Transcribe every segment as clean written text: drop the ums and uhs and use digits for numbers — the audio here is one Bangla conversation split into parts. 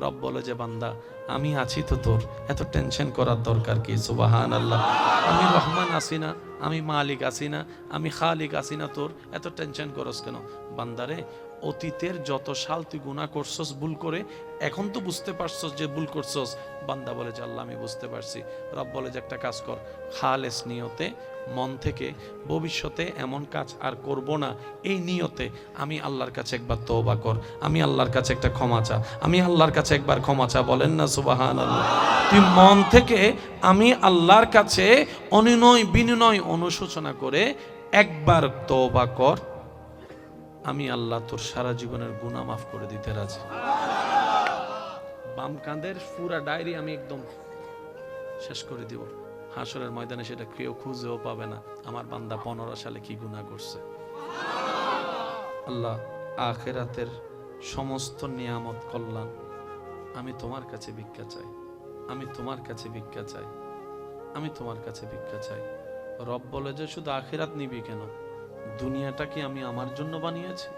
রব বলে যে বান্দা আমি আছি তো, তোর এত টেনশন করার দরকার কি? সুবহানাল্লাহ। আমি রহমান আছি না, আমি মালিক আছি না, আমি খালিক আছি না, তোর এত টেনশন করস কেন? বান্দারে, অতীতের যত সাল তুই গুনাহ করছস ভুল করে, এখন তো বুঝতে পারছস যে ভুল করছস। বান্দা বলে যে আল্লাহ আমি বুঝতে পারছি। রব বলে যে একটা কাজ কর, খালেস নিয়তে মন থেকে ভবিষ্যতে এমন কাজ আর করব না, এই নিয়তে আমি আল্লাহর কাছে একবার তওবা কর, আমি আল্লাহর কাছে একটা ক্ষমা চা, আমি আল্লাহর কাছে একবার ক্ষমা চা। বলেন না সুবহানাল্লাহ। তুই মন থেকে আমি আল্লাহর কাছে অনুনয় বিনয় অনুশোচনা করে একবার তওবা কর, আমি আল্লাহ তোর সারা জীবনের গুনাহ মাফ করে দিতে রাজি। বাম কাঁধের পুরা ডায়েরি আমি একদম শেষ করে দিব। হাসরের ময়দানে সেটা কেউ খুঁজেও পাবে না আমার বান্দা 15 সালে কি গুনাহ করছে। আল্লাহ আখিরাতের সমস্ত নিয়ামত কল্যাণ আমি তোমার কাছে ভিক্ষা চাই, আমি তোমার কাছে ভিক্ষা চাই, আমি তোমার কাছে ভিক্ষা চাই। রব বলে যে শুধু আখিরাত নিবি কেন? দুনিয়াটা কি আমি আমার জন্য বানিয়েছি?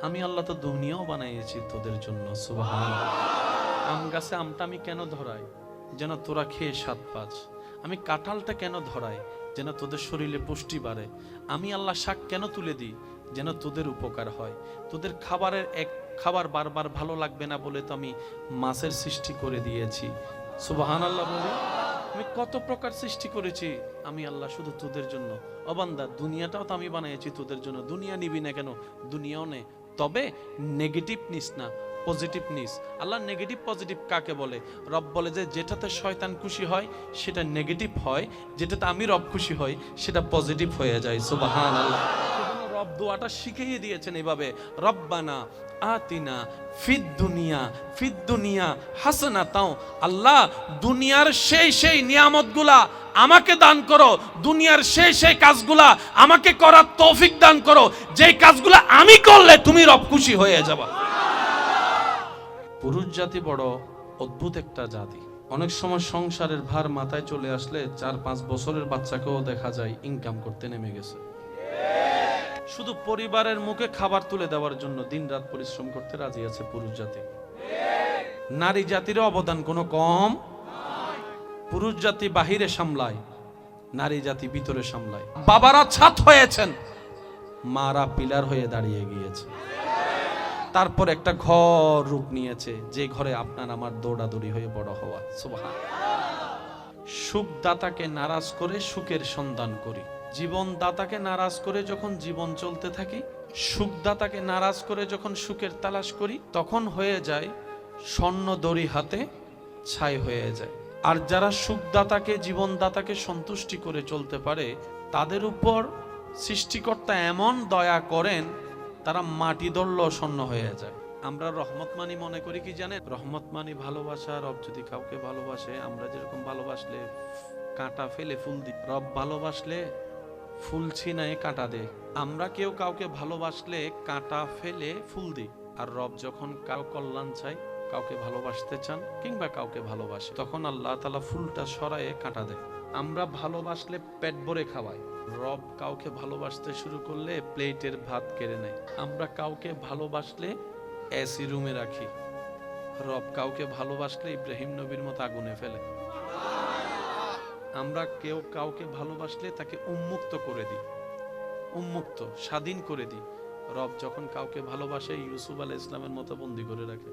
আমি আল্লাহ তো দুনিয়াও বানিয়েছি তোদের জন্য। সুবহানাল্লাহ। আম গাছে আমটা আমি কেন ধরাই? যেন তোরা খেয়ে স্বাদ পাস। আমি কাঁঠালটা কেন ধরাই? যেন তোদের শরীরে পুষ্টি বাড়ে। আমি আল্লাহ শাক কেন তুলে দিই? যেন তোদের উপকার হয়। তোদের খাবারের এক খাবার বারবার ভালো লাগবে না বলে তো আমি মাছের সৃষ্টি করে দিয়েছি। সুবহানাল্লাহ বলে আমি কত প্রকার সৃষ্টি করেছি আমি আল্লাহ শুধু তোদের জন্য। ও বান্দা, দুনিয়াটাও তো আমি বানিয়েছি তোদের জন্য। দুনিয়া নিবি না কেন? দুনিয়াও নে, তবে নেগেটিভ নিস না, পজিটিভ নিস। আল্লাহ নেগেটিভ পজিটিভ কাকে বলে? রব বলে যে যেটাতে শয়তান খুশি হয় সেটা নেগেটিভ হয়, যেটাতে আমি রব খুশি হই সেটা পজিটিভ হয়ে যায়। সুবহানাল্লাহ। রব দোয়াটা শিখিয়ে দিয়েছেন এইভাবে, রব্বানা আতিনা ফিদ দুনিয়া হাসানাতাও। আল্লাহ দুনিয়ার সেই নিয়ামতগুলা আমাকে দান করো, দুনিয়ার সেই কাজগুলা আমাকে করার তৌফিক দান করো, যেই কাজগুলা আমি করলে তুমি রব খুশি হয়ে যাবা। পুরুষ জাতি বড় অদ্ভুত একটা জাতি। অনেক সময় সংসারের ভার মাথায় চলে আসলে 4-5 বছরের বাচ্চাকেও দেখা যায় ইনকাম করতে নেমে গেছে। শুধু পরিবারের মুখে খাবার তুলে দেওয়ার জন্য দিনরাত পরিশ্রম করতে রাজি আছে পুরুষ জাতি। নারী জাতির অবদান কোনো কম। পুরুষ জাতি বাহিরে সামলায়, নারী জাতি ভিতরে সামলায়। বাবারা ছাদ হয়েছেন, মারা পিলার হয়ে দাঁড়িয়ে গিয়েছে। তারপর একটা ঘর রূপ নিয়েছে, যে ঘরে আপনার আমার দৌড়াদৌড়ি হয়ে বড় হওয়া। সুবহানাল্লাহ। সুখ দাতাকে নারাজ করে সুখের সন্ধান করি, জীবন দাতাকে নারাজ করে যখন জীবন চলতে থাকি, সুখদাতাকে নারাজ করে যখন সুখের তালাশ করি, তখন হয়ে যায় স্বর্ণ দড়ি হাতে ছাই হয়ে যায়। আর যারা সুখদাতাকে জীবনদাতাকে সন্তুষ্টি করে চলতে পারে, তাদের উপর সৃষ্টিকর্তা এমন দয়া করেন তারা মাটি ধরলেও স্বর্ণ হয়ে যায়। আমরা রহমত মানি মনে করি কি জানেন? রহমত মানি ভালোবাসা। রব যদি কাউকে ভালোবাসে, আমরা যেরকম ভালোবাসলে কাঁটা ফেলে ফুল দিই, রব ভালোবাসলে ফুল ছিনায় কাঁটা দেয়। আমরা কেউ কাউকে ভালোবাসলে কাঁটা ফেলে ফুল দিই, আর রব যখন কারো কল্যাণ চাই, কাউকে ভালোবাসতে চান কিংবা কাউকে ভালোবাসে, তখন আল্লাহ তাআলা ফুলটা সরায়ে কাঁটা দেয়। আমরা ভালোবাসলে পেট ভরে খাওয়াই, রব কাউকে ভালোবাসতে শুরু করলে প্লেটের ভাত কেড়ে নেয়। আমরা কাউকে ভালোবাসলে এসি রুমে রাখি, রব কাউকে ভালোবাসলে ইব্রাহিম নবীর মতো আগুনে ফেলে। আমরা কেউ কাউকে ভালোবাসলে তাকে উন্মুক্ত করে দিই, উন্মুক্ত স্বাধীন করে দিই। রব যখন কাউকে ভালোবাসে ইউসুফ আলাইহিস সালামের মতো বন্দী করে রাখে।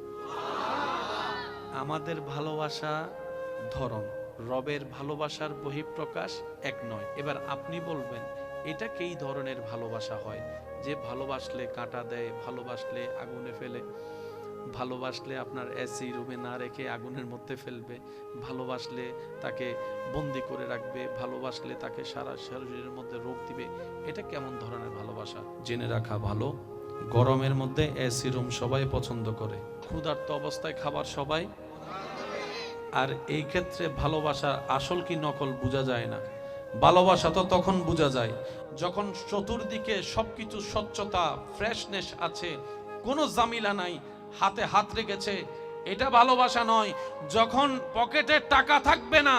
আমাদের ভালোবাসা ধরন, রবের ভালোবাসার বহিঃপ্রকাশ এক নয়। এবার আপনি বলবেন এটা কি ধরনের ভালোবাসা হয়? যে ভালোবাসলে কাঁটা দেয়, ভালোবাসলে আগুনে ফেলে, ভালোবাসলে আপনার এসি রুমে না রেখে আগুনের মধ্যে ফেলবে, ভালোবাসলে তাকে বন্দি করে রাখবে, ভালোবাসলে তাকে সারা শরীরের মধ্যে রোগ দিবে। এটা কেমন ধরনের ভালোবাসা? জেনে রাখা ভালো, গরমের মধ্যে এসি রুম সবাই পছন্দ করে, ক্ষুধার্ত অবস্থায় খাবার সবাই। আর এই ক্ষেত্রে ভালোবাসার আসল কি নকল বোঝা যায় না। ভালোবাসা তো তখন বোঝা যায় যখন চতুর্দিকে সবকিছু স্বচ্ছতা, ফ্রেশনেস আছে, কোনো জামিলা নাই, হাতে হাত রেখেছে, এটা ভালোবাসা নয়। যখন পকেটে টাকা থাকবে না,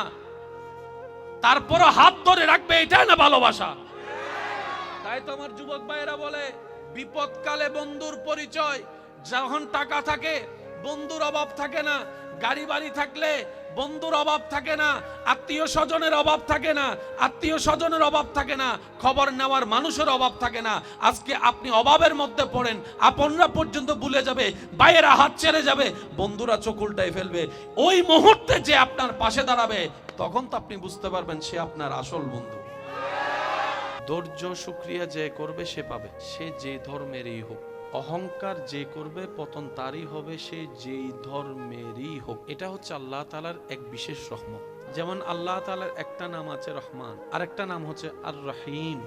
তারপরও হাত ধরে রাখবে, এটাই না ভালোবাসা। তাই তো আমার যুবক ভাইয়েরা বলে বিপদকালে বন্ধুর পরিচয়। যখন টাকা থাকে বন্ধুর অভাব থাকে না, গাড়ি বাড়ি থাকলে বন্ধুর অভাব থাকে না, আত্মীয় স্বজনের অভাব থাকে না, আত্মীয় স্বজনের অভাব থাকে না, খবর নেওয়ার মানুষের অভাব থাকে না। আজকে আপনি অভাবের মধ্যে পড়েন, আপনরা পর্যন্ত ভুলে যাবে, ভাইয়েরা হাত ছেড়ে যাবে, বন্ধুরা চোখ উল্টাই ফেলবে। ওই মুহূর্তে যে আপনার পাশে দাঁড়াবে, তখন তো আপনি বুঝতে পারবেন সে আপনার আসল বন্ধু। ধৈর্য শুকরিয়া যে করবে সে পাবে, সে যে ধর্মেরই হোক। অহংকার যে করবে পতন তারই হবে, সে যেই ধর্মেরই হোক। এটা হচ্ছে আল্লাহ তাআলার এক বিশেষ রহমত। যেমন আল্লাহ তাআলার একটা নাম আছে রহমান, আর একটা নাম হচ্ছে আর রহিম।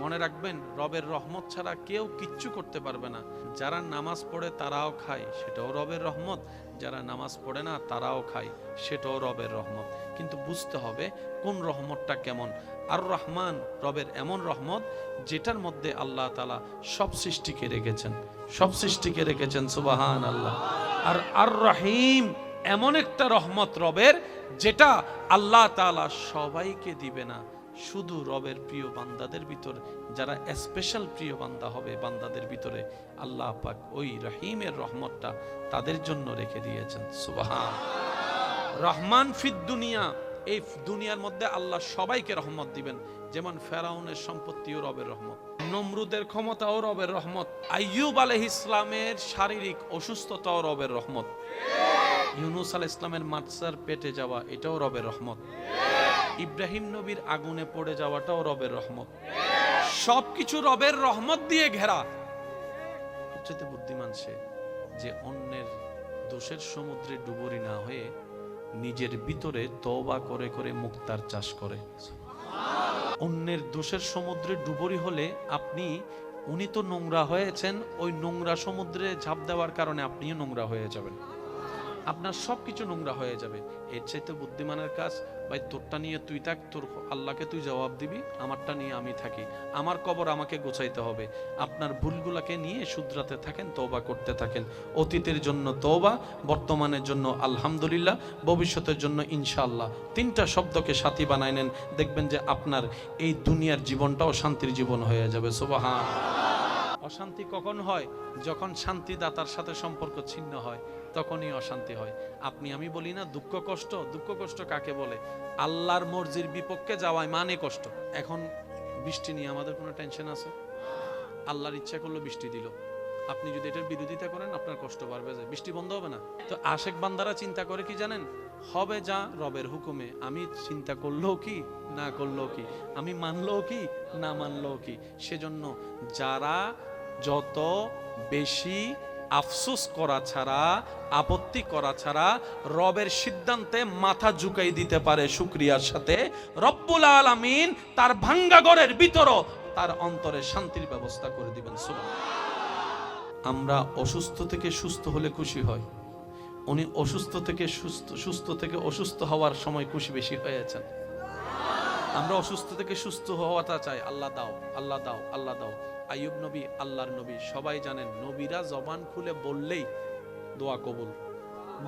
মনে রাখবেন, রবের রহমত ছাড়া কেউ কিচ্ছু করতে পারবে না। যারা নামাজ পড়ে তারাও খায়, সেটাও রবের রহমত। যারা নামাজ পড়ে না তারাও খায়, সেটাও রবের রহমত। কিন্তু বুঝতে হবে কোন রহমতটা কেমন। আর রহমান রবের এমন রহমত যেটার মধ্যে আল্লাহ তাআলা সব সৃষ্টিকে রেখেছেন, সব সৃষ্টিকে রেখেছেন, সুবহান আল্লাহ। আর আর রহিম এমন একটা রহমত রবের, যেটা আল্লাহ তাআলা সবাইকে দিবে না, শুধু রবের প্রিয় বান্দাদের ভিতরে, যারা স্পেশাল প্রিয় বান্দা হবে বান্দাদের ভিতরে, আল্লাহ পাক ওই রহিমের রহমতটা তাদের জন্য রেখে দিয়েছেন, সুবহান। রহমান ফিদ দুনিয়া, এই দুনিয়ার মধ্যে আল্লাহ সবাইকে রহমত দিবেন। যেমন ফেরাউনের সম্পত্তিও রবের রহমত, নমরুদের ক্ষমতাও রবের রহমত, আইয়ুব আলাইহিস সালামের শারীরিক অসুস্থতাও রবের রহমত, ইউনূস আলাইহিস সালামের মাছার পেটে যাওয়া এটাও রবের রহমত, ইব্রাহিম নবীর আগুনে পড়ে যাওয়াটাও রবের রহমত। সবকিছু রবের রহমত দিয়ে ঘেরা। সবচেয়ে বুদ্ধিমান সে যে অন্যের দোষের সমুদ্রে ডুবুরি না হয়ে নিজের ভিতরে তওবা করে করে মুক্তার চাষ করে। অন্যের দোষের সমুদ্রে ডুবুরি হলে আপনি, উনি তো নোংরা হয়েছেন, ওই নোংরা সমুদ্রে ঝাঁপ দেওয়ার কারণে আপনিও নোংরা হয়ে যাবেন, আপনার সবকিছু নোংরা হয়ে যাবে। এর চাইতে বুদ্ধিমানের কাজ, ভাই তোরটা নিয়ে তুই থাক, তোর আল্লাহকে তুই জবাব দিবি, আমারটা নিয়ে আমি থাকি, আমার কবর আমাকে গোছাইতে হবে। আপনার ভুলগুলোকে নিয়ে শুধরাতে থাকেন, তওবা করতে থাকেন। অতীতের জন্য তওবা, বর্তমানের জন্য আলহামদুলিল্লাহ, ভবিষ্যতের জন্য ইনশাআল্লাহ। তিনটা শব্দকে সাথী বানায় নেন, দেখবেন যে আপনার এই দুনিয়ার জীবনটাও শান্তির জীবন হয়ে যাবে, সুবহান। অশান্তি কখন হয়? যখন শান্তিদাতার সাথে সম্পর্ক ছিন্ন হয়, তখনই অশান্তি হয়। আপনি আমি বলি না দুঃখ কষ্ট, দুঃখ কষ্ট কাকে বলে? আল্লাহর মর্জির বিপক্ষে যাওয়ায় মানে কষ্ট। এখন বৃষ্টি নিয়ে আমাদের কোনো টেনশন আছে? আল্লাহর ইচ্ছা করলো বৃষ্টি দিল, আপনি যদি এটার বিরোধিতা করেন আপনার কষ্ট বাড়বে, যে বৃষ্টি বন্ধ হবে না। তো আশেক বান্দারা চিন্তা করে কি জানেন? হবে যা রবের হুকুমে, আমি চিন্তা করলেও কি না করলেও কি, আমি মানলেও কি না মানলেও কি। সেজন্য যারা যত বেশি আফসোস করা ছাড়া, আপত্তি করা ছাড়া রবের সিদ্ধান্তে মাথা ঝুঁকাই দিতে পারে শুকরিয়ার সাথে, রব্বুল আলামিন তার ভাঙ্গা ঘরের ভিতরও তার অন্তরে শান্তির ব্যবস্থা করে দিবেন, সুবহানাল্লাহ। আমরা অসুস্থ থেকে সুস্থ হলে খুশি হয়, উনি অসুস্থ থেকে সুস্থ থেকে অসুস্থ হওয়ার সময় খুশি বেশি হয়েছেন। আমরা অসুস্থ থেকে সুস্থ হওয়াটা চাই, আল্লাহ দাও, আল্লাহ দাও, আল্লাহ দাও। আইয়ুব নবী আল্লাহর নবী, সবাই জানেন নবীরা জবান খুলে বললেই দোয়া কবুল,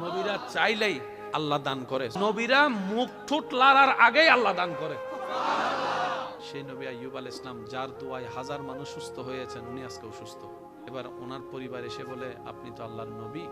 নবীরা চাইলেই আল্লাহ দান করে, নবীরা মুখ ঠোঁট লড়ার আগেই আল্লাহ দান করে। সেই নবী আইয়ুব আলাইহিস সালাম, যার দোয়ায় হাজার মানুষ সুস্থ হয়েছেন, উনি আজকে অসুস্থ। এবার ওনার পরিবার এসে বলে, আপনি তো আল্লাহর নবী,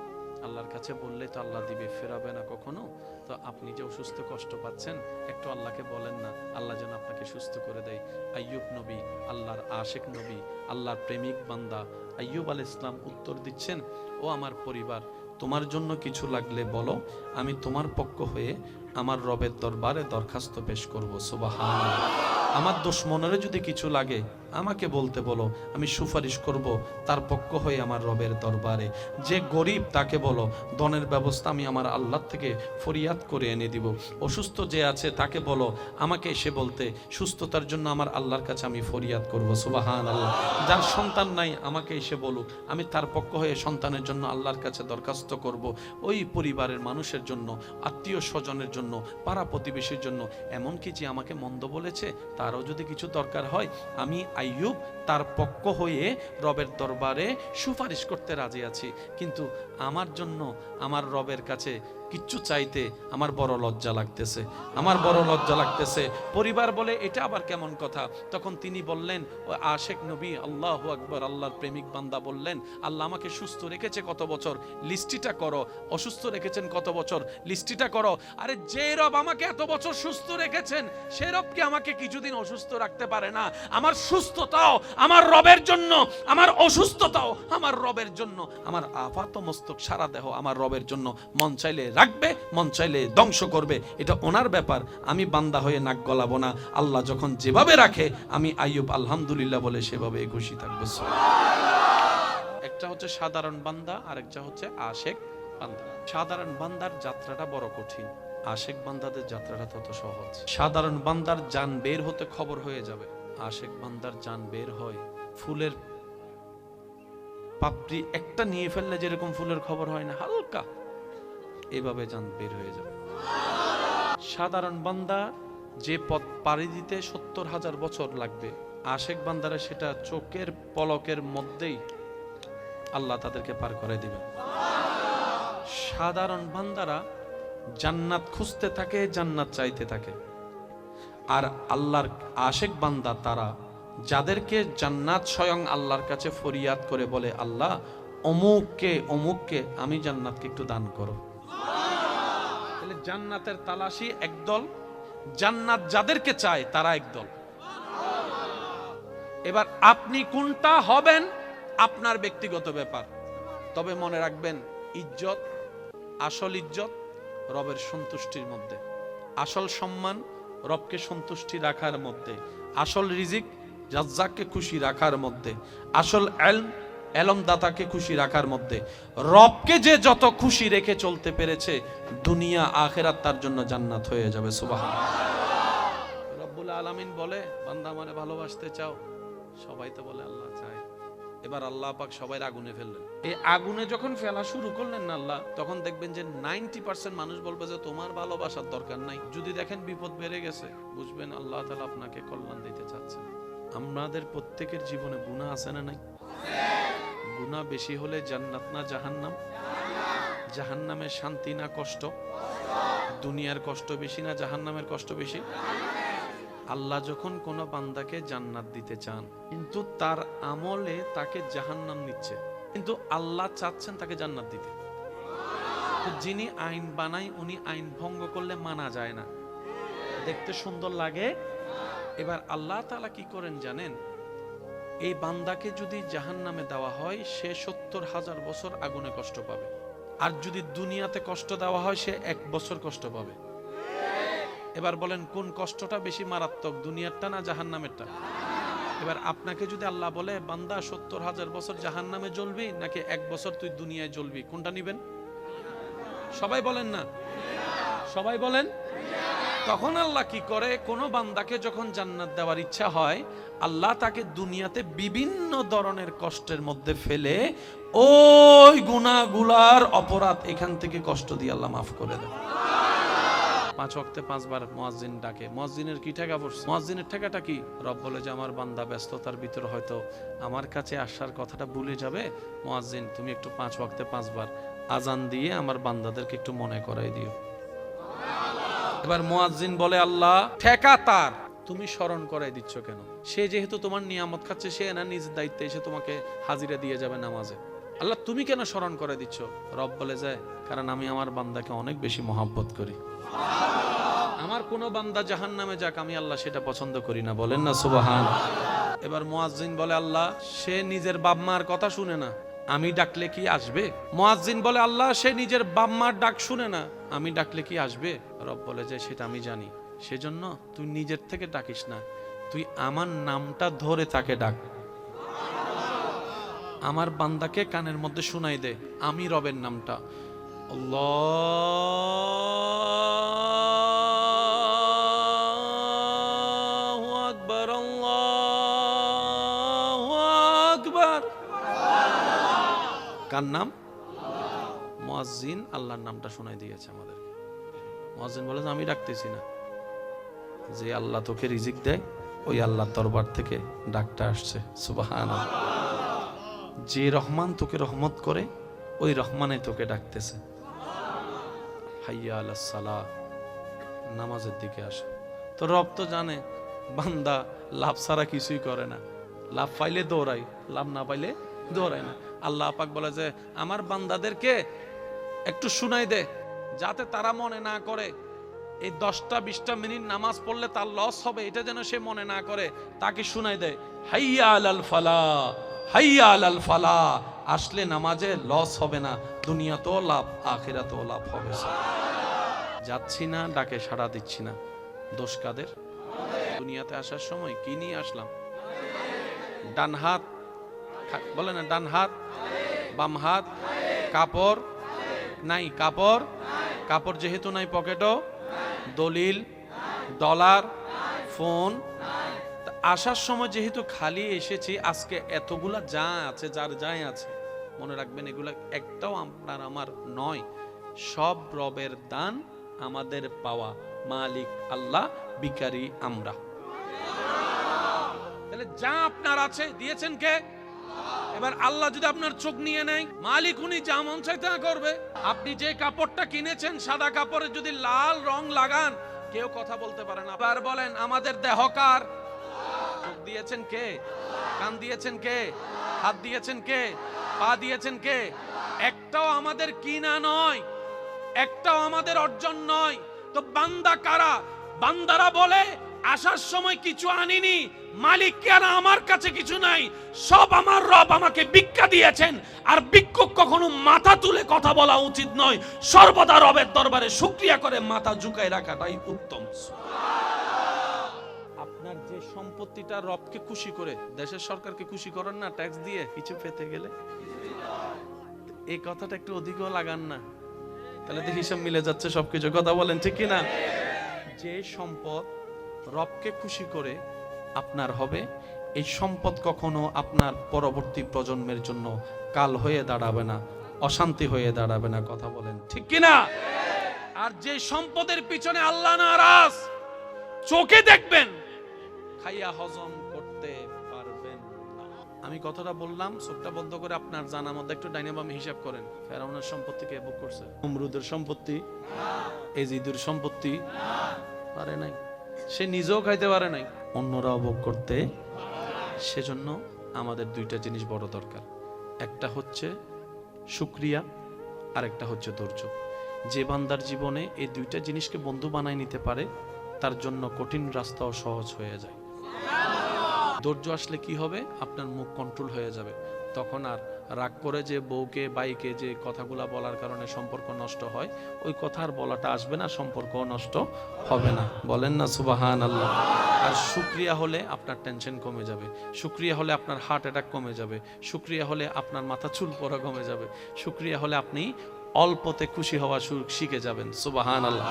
আল্লাহর কাছে বললে তো আল্লাহ দিবে, ফেরাবে না কখনো, তো আপনি যে অসুস্থ কষ্ট পাচ্ছেন, একটু আল্লাহকে বলেন না, আল্লাহ যেন আপনাকে সুস্থ করে দেয়। আইয়ুব নবী আল্লাহর আশেক নবী, আল্লাহর প্রেমিক বান্দা আইয়ুব আলাইহিস সালাম উত্তর দিচ্ছেন, ও আমার পরিবার, তোমার জন্য কিছু লাগলে বলো, আমি তোমার পক্ষ হয়ে আমার রবের দরবারে দরখাস্ত পেশ করব, সুবহানাল্লাহ। আমার দুশমনেরও যদি কিছু লাগে আমাকে বলতে বলো, আমি সুপারিশ করব তার পক্ষ হয়ে আমার রবের দরবারে। যে গরিব তাকে বলো, ধনের ব্যবস্থা আমি আমার আল্লাহ থেকে ফরিয়াদ করে এনে দিব। অসুস্থ যে আছে তাকে বলো আমাকে এসে বলতে, সুস্থতার জন্য আমার আল্লাহর কাছে আমি ফরিয়াদ করব, সুবহানাল্লাহ। যার সন্তান নাই আমাকে এসে বলুক, আমি তার পক্ষ হয়ে সন্তানের জন্য আল্লাহর কাছে দরখাস্ত করব। ওই পরিবারের মানুষের জন্য, আত্মীয় স্বজনের জন্য, পাড়া প্রতিবেশীর জন্য, এমনকি যে আমাকে মন্দ বলেছে তারও যদি কিছু দরকার হয়, আমি আইয়ুব তার পক্ষ হয়ে রবের দরবারে সুপারিশ করতে রাজি আছি। কিন্তু আমার জন্য আমার রবের কাছে কিচ্ছু চাইতে আমার বড় লজ্জা লাগতেছে, আমার বড় লজ্জা লাগতেছে। পরিবার বলে এটা আবার কেমন কথা? তখন তিনি বললেন, ও আশেক নবী, আল্লাহু আকবার, আল্লাহর প্রেমিক বান্দা বললেন, আল্লাহ আমাকে সুস্থ রেখেছে কত বছর, লিস্টিটা করো। অসুস্থ রেখেছেন কত বছর, লিস্টিটা করো। আরে যে রব আমাকে এত বছর সুস্থ রেখেছেন, সে রব কি আমাকে কিছুদিন অসুস্থ রাখতে পারে না? আমার সুস্থতাও আমার রবের জন্য, আমার অসুস্থতাও আমার রবের জন্য, আমার আপাত মস্তক সারা দেহ আমার রবের জন্য। মন চাইলে রাখবে, মন চাইলে ধ্বংস করবে, এটা ওনার ব্যাপার। আমি বান্দা হয়ে নাক গলাবো না। আল্লাহ যখন যেভাবে রাখে, আমি আইয়ুব আলহামদুলিল্লাহ বলে সেভাবে খুশি থাকবো। একটা হচ্ছে সাধারণ বান্দা, আর একটা হচ্ছে আশেক বান্দা। সাধারণ বান্দার যাত্রাটা বড় কঠিন, আশেক বান্দাদের যাত্রাটা তত সহজ। সাধারণ বান্দার জান বের হতে খবর হয়ে যাবে, আশেক বান্দার জান বের হয় ফুলের পাপড়ি একটা নিয়ে ফেললে যেরকম ফুলের খবর হয় না, হালকা এভাবে জান বের হয়ে যাবে। সাধারণ বান্দা যে পথ পাড়ি দিতে ৭০,০০০ বছর লাগবে, আশেক বান্দারা সেটা চোখের পলকের মধ্যেই আল্লাহ তাদেরকে পার করে দিবেন। সাধারণ বান্দারা জান্নাত খুঁজতে থাকে, জান্নাত চাইতে থাকে। আর আল্লাহর আশেক বান্দা তারা যাদেরকে জান্নাত স্বয়ং আল্লাহর কাছে ফরিয়াদ করে বলে, আল্লাহ অমুককে অমুককে আমি জান্নাতকে একটু দান করো। তাহলে জান্নাতের তালাশি একদল, জান্নাত যাদেরকে চায় তারা একদল। এবার আপনি কোনটা হবেন আপনার ব্যক্তিগত ব্যাপার। তবে মনে রাখবেন, ইজ্জত, আসল ইজ্জত রবের সন্তুষ্টির মধ্যে, আসল সম্মান রবকে সন্তুষ্টি রাখার মধ্যে, আসল রিজিক রাজ্জাককে খুশি রাখার মধ্যে, আসল এলমদাতাকে খুশি রাখার মধ্যে। রবকে যে যত খুশি রেখে চলতে পেরেছে, দুনিয়া আখেরাত তার জন্য জান্নাত হয়ে যাবে। সুবহানাল্লাহ। রব্বুল আলামিন বলে, বান্দা আমারে ভালোবাসতে চাও? সবাই তো বলে আল্লাহ চায়। এবার আল্লাহ পাক সবাই আগুনে ফেললেন। এই আগুনে যখন ফেলা শুরু করলেন না আল্লাহ, তখন দেখবেন যে 90% মানুষ বলবে যে তোমার ভালোবাসার দরকার নাই। যদি দেখেন বিপদ বেড়ে গেছে, বুঝবেন আল্লাহ তাআলা আপনাকে কল্যাণ দিতে চাচ্ছেন। আমাদের প্রত্যেকের জীবনে গুনাহ আছে না নাই? গুনাহ বেশি হলে জান্নাত না জাহান্নাম? জাহান্নামে শান্তি না কষ্ট? দুনিয়ার কষ্ট বেশি না জাহান্নামের কষ্ট বেশি? আল্লাহ যখন কোন বান্দাকে জান্নাত দিতে চান, কিন্তু তার আমলে তাকে জাহান্নাম নিচ্ছে, কিন্তু আল্লাহ চাচ্ছেন তাকে জান্নাত দিতে। তো যিনি আইন বানায়, উনি আইন ভঙ্গ করলে মানা যায় না, দেখতে সুন্দর লাগে। এবার আল্লাহ তাআলা কি করেন জানেন? এই বান্দাকে যদি জাহান্নামে দেওয়া হয়, সে ৭০,০০০ বছর আগুনে কষ্ট পাবে। আর যদি দুনিয়াতে কষ্ট দেওয়া হয়, সে ১ বছর কষ্ট পাবে। এবার বলেন কোন কষ্টটা বেশি মারাত্মক, দুনিয়ারটা না জাহান্নামেরটা? এবার আপনাকে যদি আল্লাহ বলে, বান্দা ৭০,০০০ বছর জাহান্নামে জ্বলবি নাকি 1 বছর তুই দুনিয়ায় জ্বলবি, কোনটা নিবেন? সবাই বলেন না, সবাই বলেন। তখন আল্লাহ কি করে, কোন বান্দাকে যখন জান্নাত দেওয়ার ইচ্ছা হয়, আল্লাহ তাকে দুনিয়াতে বিভিন্ন ধরনের কষ্টের মধ্যে ফেলে ওই গুনাহগুলার অপরাধ এখান থেকে কষ্ট দিয়ে আল্লাহ মাফ করে দেয়। 5 ওয়াক্তে 5 বার মুয়াজ্জিন ডাকে। মুয়াজ্জিনের কি টাকা পড়ছে? মুয়াজ্জিনের টাকাটা কি? রব বলে যে আমার বান্দা ব্যস্ততার ভিতর হয়তো আমার কাছে আসার কথাটা ভুলে যাবে, মুয়াজ্জিন তুমি একটু 5 ওয়াক্তে 5 বার আজান দিয়ে আমার বান্দাদেরকে একটু মনে করাই দিও। এবার মুয়াজ্জিন বলে, আল্লাহ ঠেকা তার, তুমি স্মরণ করাই দিচ্ছ কেন? সে যেহেতু তোমার নিয়ামত খাচ্ছে, সে না নিজ দায়িত্বে এসে তোমাকে হাজিরা দিয়ে যাবে নামাজে, আল্লাহ তুমি কেন স্মরণ করে দিচ্ছ? রব বলে যায়, কারণ আমি আমার বান্দাকে অনেক বেশি মহব্বত করি। আমার কোন বান্দা জাহান্নামে যাক, আমি আল্লাহ সেটা পছন্দ করি না। বলেন না সুবহানাল্লাহ। এবার মুয়াজ্জিন বলে, আল্লাহ সে নিজের বাপ মার কথা শুনে না, আমি ডাকলে কি আসবে? মুয়াজ্জিন বলে, আল্লাহ সে নিজের বাপ মার ডাক শুনে না, আমি ডাকলে কি আসবে? রব বলে যে সেটা আমি জানি, সেজন্য তুই নিজের থেকে ডাকিস না, তুই আমার নামটা ধরে তাকে ডাক। আমার বান্দাকে কানের মধ্যে শুনাই দে আমি রবের নামটা, আল্লাহু আকবার, আল্লাহু আকবার। কার নাম? মুয়াজ্জিন আল্লাহর নামটা শোনাই দিয়েছে আমাদের। মুয়াজ্জিন বলে, আমি ডাকতেছি না, যে আল্লাহ তোকে রিজিক দেয় ওই আল্লাহর দরবার থেকে ডাকটা আসছে। সুবহানাল্লাহ। যে রহমান তোকে রহমত করে ওই রহমানে তোকে ডাকতেছে। হাইয়া আলাস সালাহ, নামাজের দিকে আসো। তো রব তো জানে বান্দা লাভ ছাড়া কিছুই করে না, লাভ পাইলে দৌড়াই, লাভ না পাইলে দৌড়াই না। আল্লাহ পাক বলে যে আমার বান্দাদেরকে একটু শুনাই দে, যাতে তারা মনে না করে এই 10-20 মিনিট নামাজ পড়লে তার লস হবে, এটা যেন সে মনে না করে। তাকে শুনাই দেয় হাইয়া আলাল ফালাহ, হাইয়া আলাল ফালাহ, আসলে নামাজে লস হবে না, দুনিয়াতেও লাভ আখিরাতেও লাভ হবে। যাচ্ছি না, ডাকে সাড়া দিচ্ছি না, দোষ কাদের? দুনিয়াতে আসার সময় কি নিয়ে আসলাম? ডান হাত, বলে না ডান হাত, বাম হাত, কাপড় নাই, কাপড় কাপড় যেহেতু নাই, পকেটও দলিল, ডলার, ফোন। আসার সময় যেহেতু খালি এসেছি, আজকে এতগুলা যা আছে, যার যাই আছে, মনে রাখবেন এগুলা একটাও আপনার আমার নয়, সব রবের দান, আমাদের পাওয়া। মালিক আল্লাহ, ভিখারি আমরা। তাহলে যা আপনার আছে দিয়েছেন কে? এবার আল্লাহ যদি আপনার চোখ নিয়ে নেয়, মালিক উনি যা মন চায় তা করবে। আপনি যে কাপড়টা কিনেছেন, সাদা কাপড়ে যদি লাল রং লাগান, কেউ কথা বলতে পারে না। আবার বলেন আমাদের দেহকার? চোখ দিয়েছেন কে? কান দিয়েছেন কে? হাত দিয়েছেন কে? পা দিয়েছেন কে? একটাও আমাদের কিনা নয়, একটাও আমাদের অর্জন নয়। তো বান্দা কারা? বান্দারা বলে আসার সময় কিছু আনিনি, মালিক কেন আমার কাছে কিছু নাই, সব আমার রব আমাকে ভিক্ষা দিয়েছেন। আর ভিক্ষুক কখনো মাথা তুলে কথা বলা উচিত নয়, সর্বদা রবের দরবারে শুকরিয়া করে মাথা ঝুঁকায় রাখাটাই উত্তম। আপনার যে সম্পত্তিটা রবকে খুশি করে, দেশের সরকারকে খুশি করেন না ট্যাক্স দিয়ে কিছু পেতে গেলে, এই কথাটা একটু অধিকও লাগান না, তাহলে দেখি সব মিলে যাচ্ছে সবকিছু। কথা বলেন ঠিক কিনা? যে সম্পদ রবকে খুশি করে আপনার হবে, এই সম্পদ কখনো আপনার পরবর্তী প্রজন্মের জন্য কাল হয়ে দাঁড়াবে না, অশান্তি হয়ে দাঁড়াবে না। কথা বলেন ঠিক কিনা? আর যে সম্পদের পিছনে আল্লাহ নারাজ, চোখে দেখবেন, খাইয়া হজম করতে পারবেন না। আমি কথাটা বললাম, চোখটা বন্ধ করে আপনার জানার মধ্যে একটু ডাইনে বামে হিসাব করেন। ফেরাউনের সম্পত্তি কে ভোগ করছে? নমরুদের সম্পত্তি, এজিদের সম্পত্তি পারে নাই, সে নিজেও খাইতে পারে নাই, অন্যরাও ভোগ করতে। সেজন্য আমাদের দুইটা জিনিস বড় দরকার, একটা হচ্ছে শুকরিয়া, আর একটা হচ্ছে ধৈর্য। যে বান্দার জীবনে এই দুইটা জিনিসকে বন্ধু বানায় নিতে পারে, তার জন্য কঠিন রাস্তাও সহজ হয়ে যায়। ধৈর্য আসলে কি হবে? আপনার মুখ কন্ট্রোল হয়ে যাবে, তখন আর রাগ করে যে বউকে বাইকে যে কথাগুলা বলার কারণে সম্পর্ক নষ্ট হয়, ওই কথা আর বলাটা আসবে না, সম্পর্ক নষ্ট হবে না। বলেন না সুবহানাল্লাহ। আর শুকরিয়া হলে আপনার টেনশন কমে যাবে, শুকরিয়া হলে আপনার হার্ট অ্যাটাক কমে যাবে, শুকরিয়া হলে আপনার মাথা চুল পড়া কমে যাবে, শুকরিয়া হলে আপনি অল্পতে খুশি হওয়া শিখে যাবেন। সুবহানাল্লাহ।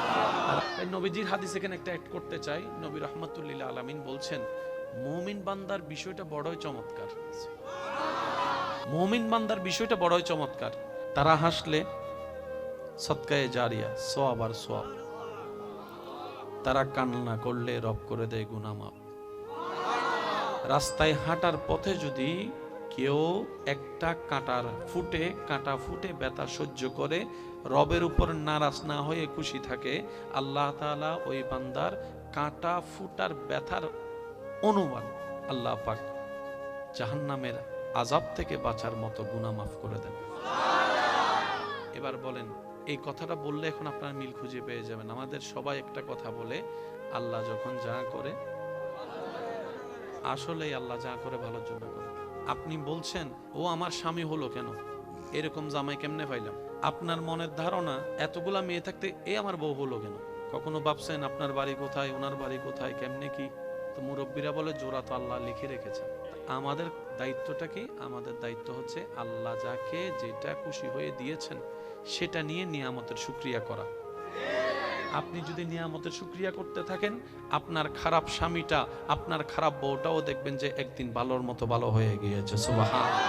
আর নবীজির হাদিস এখানে একটা অ্যাড করতে চাই। নবী রাহমাতুল্লিল আলামিন বলছেন, মুমিন বান্দার বিষয়টা বড়ই চমৎকার। মুমিন বান্দার বিষয়টা বড়ই চমৎকার। তারা হাসলে সদকায়ে জারিয়া, সওয়াব আর সওয়াব। তারা কান্না করলে রব করে দেয় গুনাহ মাফ। রাস্তায় হাঁটার পথে যদি কেউ একটা কাঁটা ফুটে ব্যথা সহ্য করে রবের উপর নারাজ না হয়ে খুশি থাকে, আল্লাহ তাআলা ওই বান্দার কাঁটা ফুটার ব্যথার অনুমান আল্লাহ পাক জাহান্নামের আযাব থেকে বাঁচার মতো গুনাহ মাফ করে দেন। এবার বলেন, এই কথাটা বললে এখন আপনার মিল খুঁজে পেয়ে যাবেন। আমাদের সবাই একটা কথা বলে, আল্লাহ যখন যা করে, আসলেই আল্লাহ যা করে ভালোর জন্য করে। আপনি বলছেন, ও আমার স্বামী হলো কেন, এরকম জামাই কেমনে পাইলাম? আপনার মনের ধারণা, এতগুলা মেয়ে থাকতে এ আমার বউ হলো কেন? কখনো ভাবছেন আপনার বাড়ি কোথায়, ওনার বাড়ি কোথায়, কেমনে কি? তো মুরব্বীরা বলে জোড়া তো আল্লাহ লিখে রেখেছেন। আমাদের দায়িত্বটা কি? আমাদের দায়িত্ব হচ্ছে আল্লাহ যাকে যেটা খুশি হয়ে দিয়েছেন সেটা নিয়ে নিয়ামতের শুকরিয়া করা। আপনি যদি নিয়ামতের শুকরিয়া করতে থাকেন, আপনার খারাপ স্বামীটা, আপনার খারাপ বউটাও দেখবেন যে একদিন ভালোর মতো ভালো হয়ে গিয়েছে। সুবহানাল্লাহ।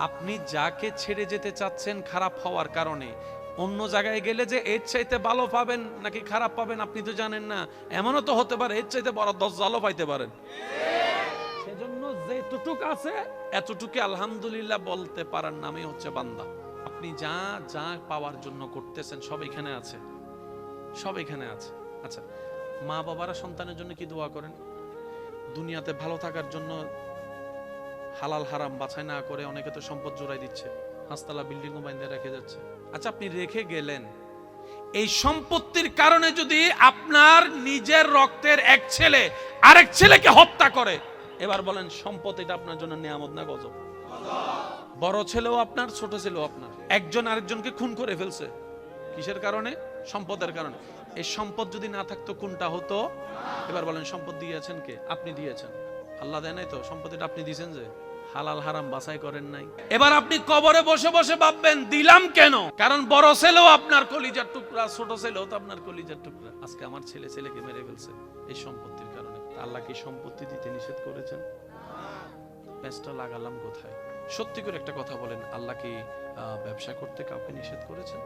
আপনি যাকে ছেড়ে যেতে চাচ্ছেন খারাপ হওয়ার কারণে, অন্য জায়গায় গেলে যে এর চাইতে ভালো পাবেন নাকি খারাপ পাবেন আপনি তো জানেন না। এমনও তো হতে পারে এর চাইতে বড় 10 জালও পাইতে পারেন। সেজন্য যেটুক আছে এতটুকু আলহামদুলিল্লাহ বলতে পারার নামই হচ্ছে বান্দা। আপনি যা যা পাওয়ার জন্য করতেছেন সব এখানে আছে, সব এখানে আছে। আচ্ছা, মা বাবারা সন্তানের জন্য কি দোয়া করেন? দুনিয়াতে ভালো থাকার জন্য হালাল হারাম বাছাই না করে অনেকে তো সম্পদ জোড়াই দিচ্ছে, পাঁচতলা বিল্ডিং ও বাইন্ধে রেখে যাচ্ছে। আচ্ছা, আপনি রেখে গেলেন, এই সম্পত্তির কারণে যদি আপনার নিজের রক্তের এক ছেলে আরেক ছেলেকে হত্যা করে, এবার বলেন সম্পদ এটা আপনার জন্য নিয়ামত না গজব? বড় ছেলেও আপনার, ছোট ছেলেও আপনার। একজন আরেকজনকে খুন করে ফেলছে, কিসের কারণে? সম্পদের কারণে। এই সম্পদ যদি না থাকতো কোনটা হতো? এবার বলেন সম্পদ দিয়েছেন কে? আপনি দিয়েছেন। আল্লাহ দেয় নাই তো, সম্পত্তিটা আপনি দিয়েছেন যে, হালাল হারাম বাছাই করেন নাই। এবার আপনি কবরে বসে বসে ভাববেন দিলাম কেন? কারণ বড় ছেলেও আপনার কলিজার টুকরা, ছোট ছেলেও তো আপনার কলিজার টুকরা। আজকে আমার ছেলে ছেলেকে মেরে ফেলছে এই সম্পত্তির কারণে। আল্লাহ কি সম্পত্তি দিতে নিষেধ করেছেন? পেঁচটা লাগালাম কোথায়? সত্যি করে একটা কথা বলেন, আল্লাহ কি ব্যবসা করতে কাউকে নিষেধ করেছেন?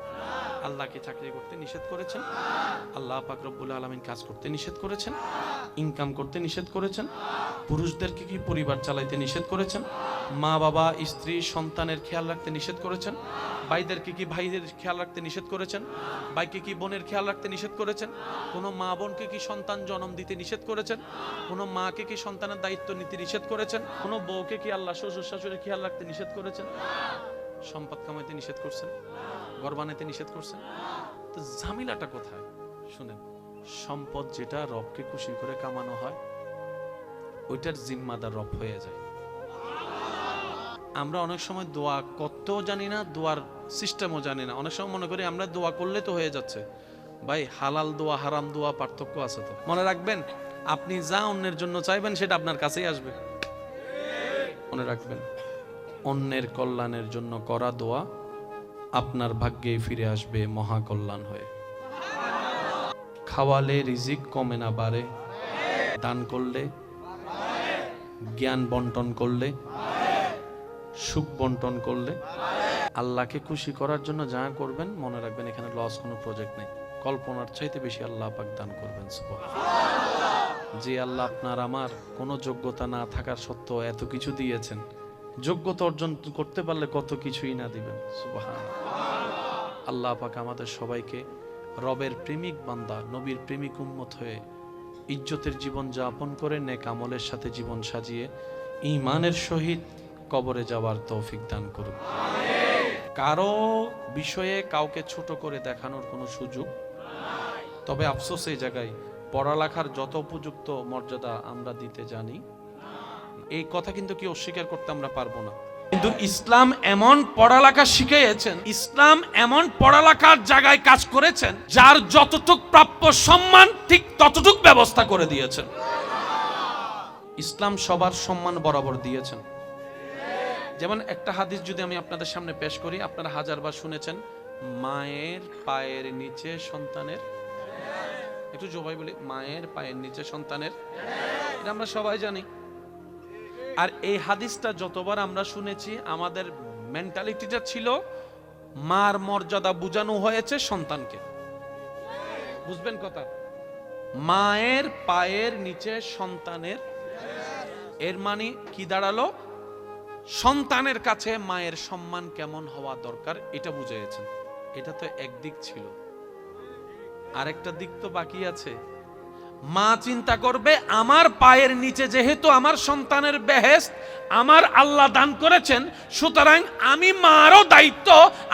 আল্লাহ কি চাকরি করতে নিষেধ করেছেন? আল্লাহ পাক রব্বুল আলামিন কাজ করতে নিষেধ করেছেন? ইনকাম করতে নিষেধ করেছেন? পুরুষদেরকে কি পরিবার চালাইতে নিষেধ করেছেন? মা বাবা স্ত্রী সন্তানের খেয়াল রাখতে নিষেধ করেছেন? ভাইদেরকে কি ভাইদের খেয়াল রাখতে নিষেধ করেছেন? ভাইকে কি বোনের খেয়াল রাখতে নিষেধ করেছেন? কোনো মা বোনকে কি সন্তান জন্ম দিতে নিষেধ করেছেন? কোনো মাকে কি সন্তানের দায়িত্ব নিতে নিষেধ করেছেন? কোনো বউকে কি আল্লাহ শ্বশুর শাশুড়ির খেয়াল রাখতে নিষেধ করেছেন? সম্পদ কামাইতে নিষেধ করছেন? ঘর বানাইতে নিষেধ করছেন? তো ঝামেলাটা কোথায়? শুনেন, সম্পদ যেটা রবকে খুশি করে কামানো হয়, ওইটার জিম্মাদার রব হয়ে যায়। আমরা অনেক সময় দোয়া করতেও জানি না, দোয়ার সিস্টেমও জানি না। অনেক সময় মনে করি আমরা দোয়া করলে তো হয়ে যাচ্ছে। ভাই, হালাল দোয়া হারাম দোয়া পার্থক্য আছে তো। মনে রাখবেন, আপনি যা অন্যের জন্য চাইবেন সেটা আপনার কাছেই আসবে। মনে রাখবেন, অন্যের কল্যাণের জন্য করা দোয়া আপনার ভাগ্যে ফিরে আসবে মহা কল্যাণ হয়ে। খাওয়ালে রিজিক কমে না বাড়ে, দান করলে, জ্ঞান বন্টন করলে, সুখ বন্টন করলে, আল্লাহকে খুশি করার জন্য যা করবেন মনে রাখবেন এখানে লস কোনো প্রজেক্ট নেই। কল্পনার চাইতে বেশি আল্লাহ পাক দান করবেন। সুবহানাল্লাহ। যে আল্লাহ আপনার আমার কোনো যোগ্যতা না থাকার সত্ত্বেও এত কিছু দিয়েছেন, যোগ্যতা অর্জন করতে পারলে কত কিছুই না দিবেন। সুবহানাল্লাহ। আল্লাহ পাক আমাদের সবাইকে রবের প্রেমিক বান্দা, নবীর প্রেমিক উম্মত হয়ে ইজ্জতের জীবন যাপন করে নেক আমলের সাথে জীবন সাজিয়ে ঈমানের সহিত কবরে যাওয়ার তৌফিক দান করুন। কারো বিষয়ে কাউকে ছোট করে দেখানোর কোনো সুযোগ নাই। তবে আফসোস এই জায়গায়, পড়ালেখার যত উপযুক্ত মর্যাদা আমরা দিতে জানি, এই কথা কিন্তু কি অস্বীকার করতে আমরা পারবো না। কিন্তু ইসলাম এমন পড়ালেখা শিখিয়েছেন, ইসলাম এমন পড়ালেখার জায়গায় কাজ করেছেন, যার যতটুক প্রাপ্য সম্মান ঠিক ততটুক ব্যবস্থা করে দিয়েছেন। ইসলাম সবার সম্মান বরাবর দিয়েছেন। যেমন একটা হাদিস যদি আমি আপনাদের সামনে পেশ করি, আপনারা হাজারবার শুনেছেন, মায়ের পায়ের নিচে সন্তানের, একটু জবাই বলি, মায়ের পায়ের নিচে সন্তানের, এটা আমরা সবাই জানি। আর এই হাদিসটা যতবার আমরা শুনেছি, আমাদের মেন্টালিটিটা ছিল মার মর্যাদা বুঝানো হয়েছে সন্তানকে। বুঝবেন কথা, মায়ের পায়ের নিচে সন্তানের, এর মানে কি দাঁড়ালো? সন্তানের কাছে মায়ের সম্মান কেমন হওয়া দরকার এটা বুঝিয়েছেন। এটা তো একদিক ছিল, আরেকটা দিক তো বাকি আছে। মা চিন্তা করবে, আমার পায়ের নিচে যেহেতু আমার সন্তানের বেহেশত আমার আল্লাহ দান করেছেন, সুতরাং আমি মারও দায়িত্ব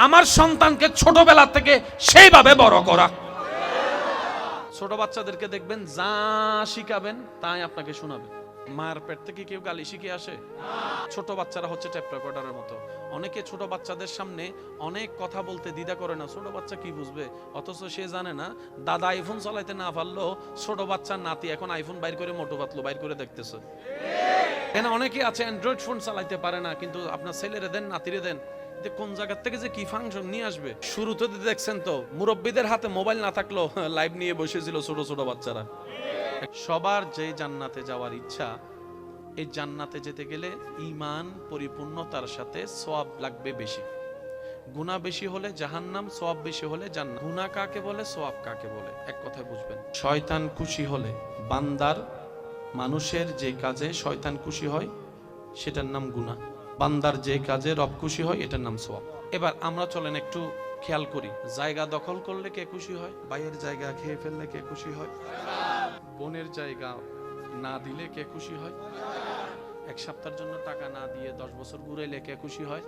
আমার সন্তানকে ছোটবেলা থেকে সেইভাবে বড় করা। ছোট বাচ্চাদেরকে দেখবেন যা শিখাবেন তাই আপনাকে শোনাবে। মার পেট থেকে কেউ গালি শিখে আসে? ছোট বাচ্চারা হচ্ছে টেপ রেকর্ডারের মতো। অনেকে ছোট বাচ্চাদের সামনে অনেক কথা বলতে দ্বিধা করে না। ছোট বাচ্চা কি বুঝবে? অথচ সে জানে না দাদা আইফোন চালাইতে না পারলেও ছোট বাচ্চার নাতি এখন আইফোন বাইর করে মোটো পাতলো বাইর করে দেখতেছে। কেন অনেকে আছে অ্যান্ড্রয়েড ফোন চালাইতে পারে না, কিন্তু আপনার ছেলেরে দেন, নাতিরে দেন, কোন জায়গা থেকে যে কি ফাংশন নিয়ে আসবে। শুরুতে দেখছেন তো মুরব্বীদের হাতে মোবাইল না থাকলেও লাইভ নিয়ে বসেছিল ছোট ছোট বাচ্চারা। সবার যে জান্নাতে যাওয়ার ইচ্ছা, এই জান্নাতে যেতে গেলে ঈমান পরিপূর্ণতার সাথে সওয়াব লাগবে বেশি। গুনাহ বেশি হলে জাহান্নাম, সওয়াব বেশি হলে জান্নাত। গুনাহ কাকে বলে, সওয়াব কাকে বলে, এক কথায় বুঝবেন। শয়তান খুশি হলে, বান্দার মানুষের যে কাজে শয়তান খুশি হয় সেটার নাম গুনাহ। বান্দার যে কাজে রব খুশি হয় এটার নাম সওয়াব। এবার আমরা চলেন একটু খেয়াল করি, জায়গা দখল করলে কে খুশি হয়? ভাইয়ের জায়গা খেয়ে ফেললে কে খুশি হয়? বোনের জায়গা না দিলে কে খুশি হয়? এক সপ্তাহের জন্য টাকা না দিয়ে 10 বছর ঘুরাইলে কে খুশি হয়?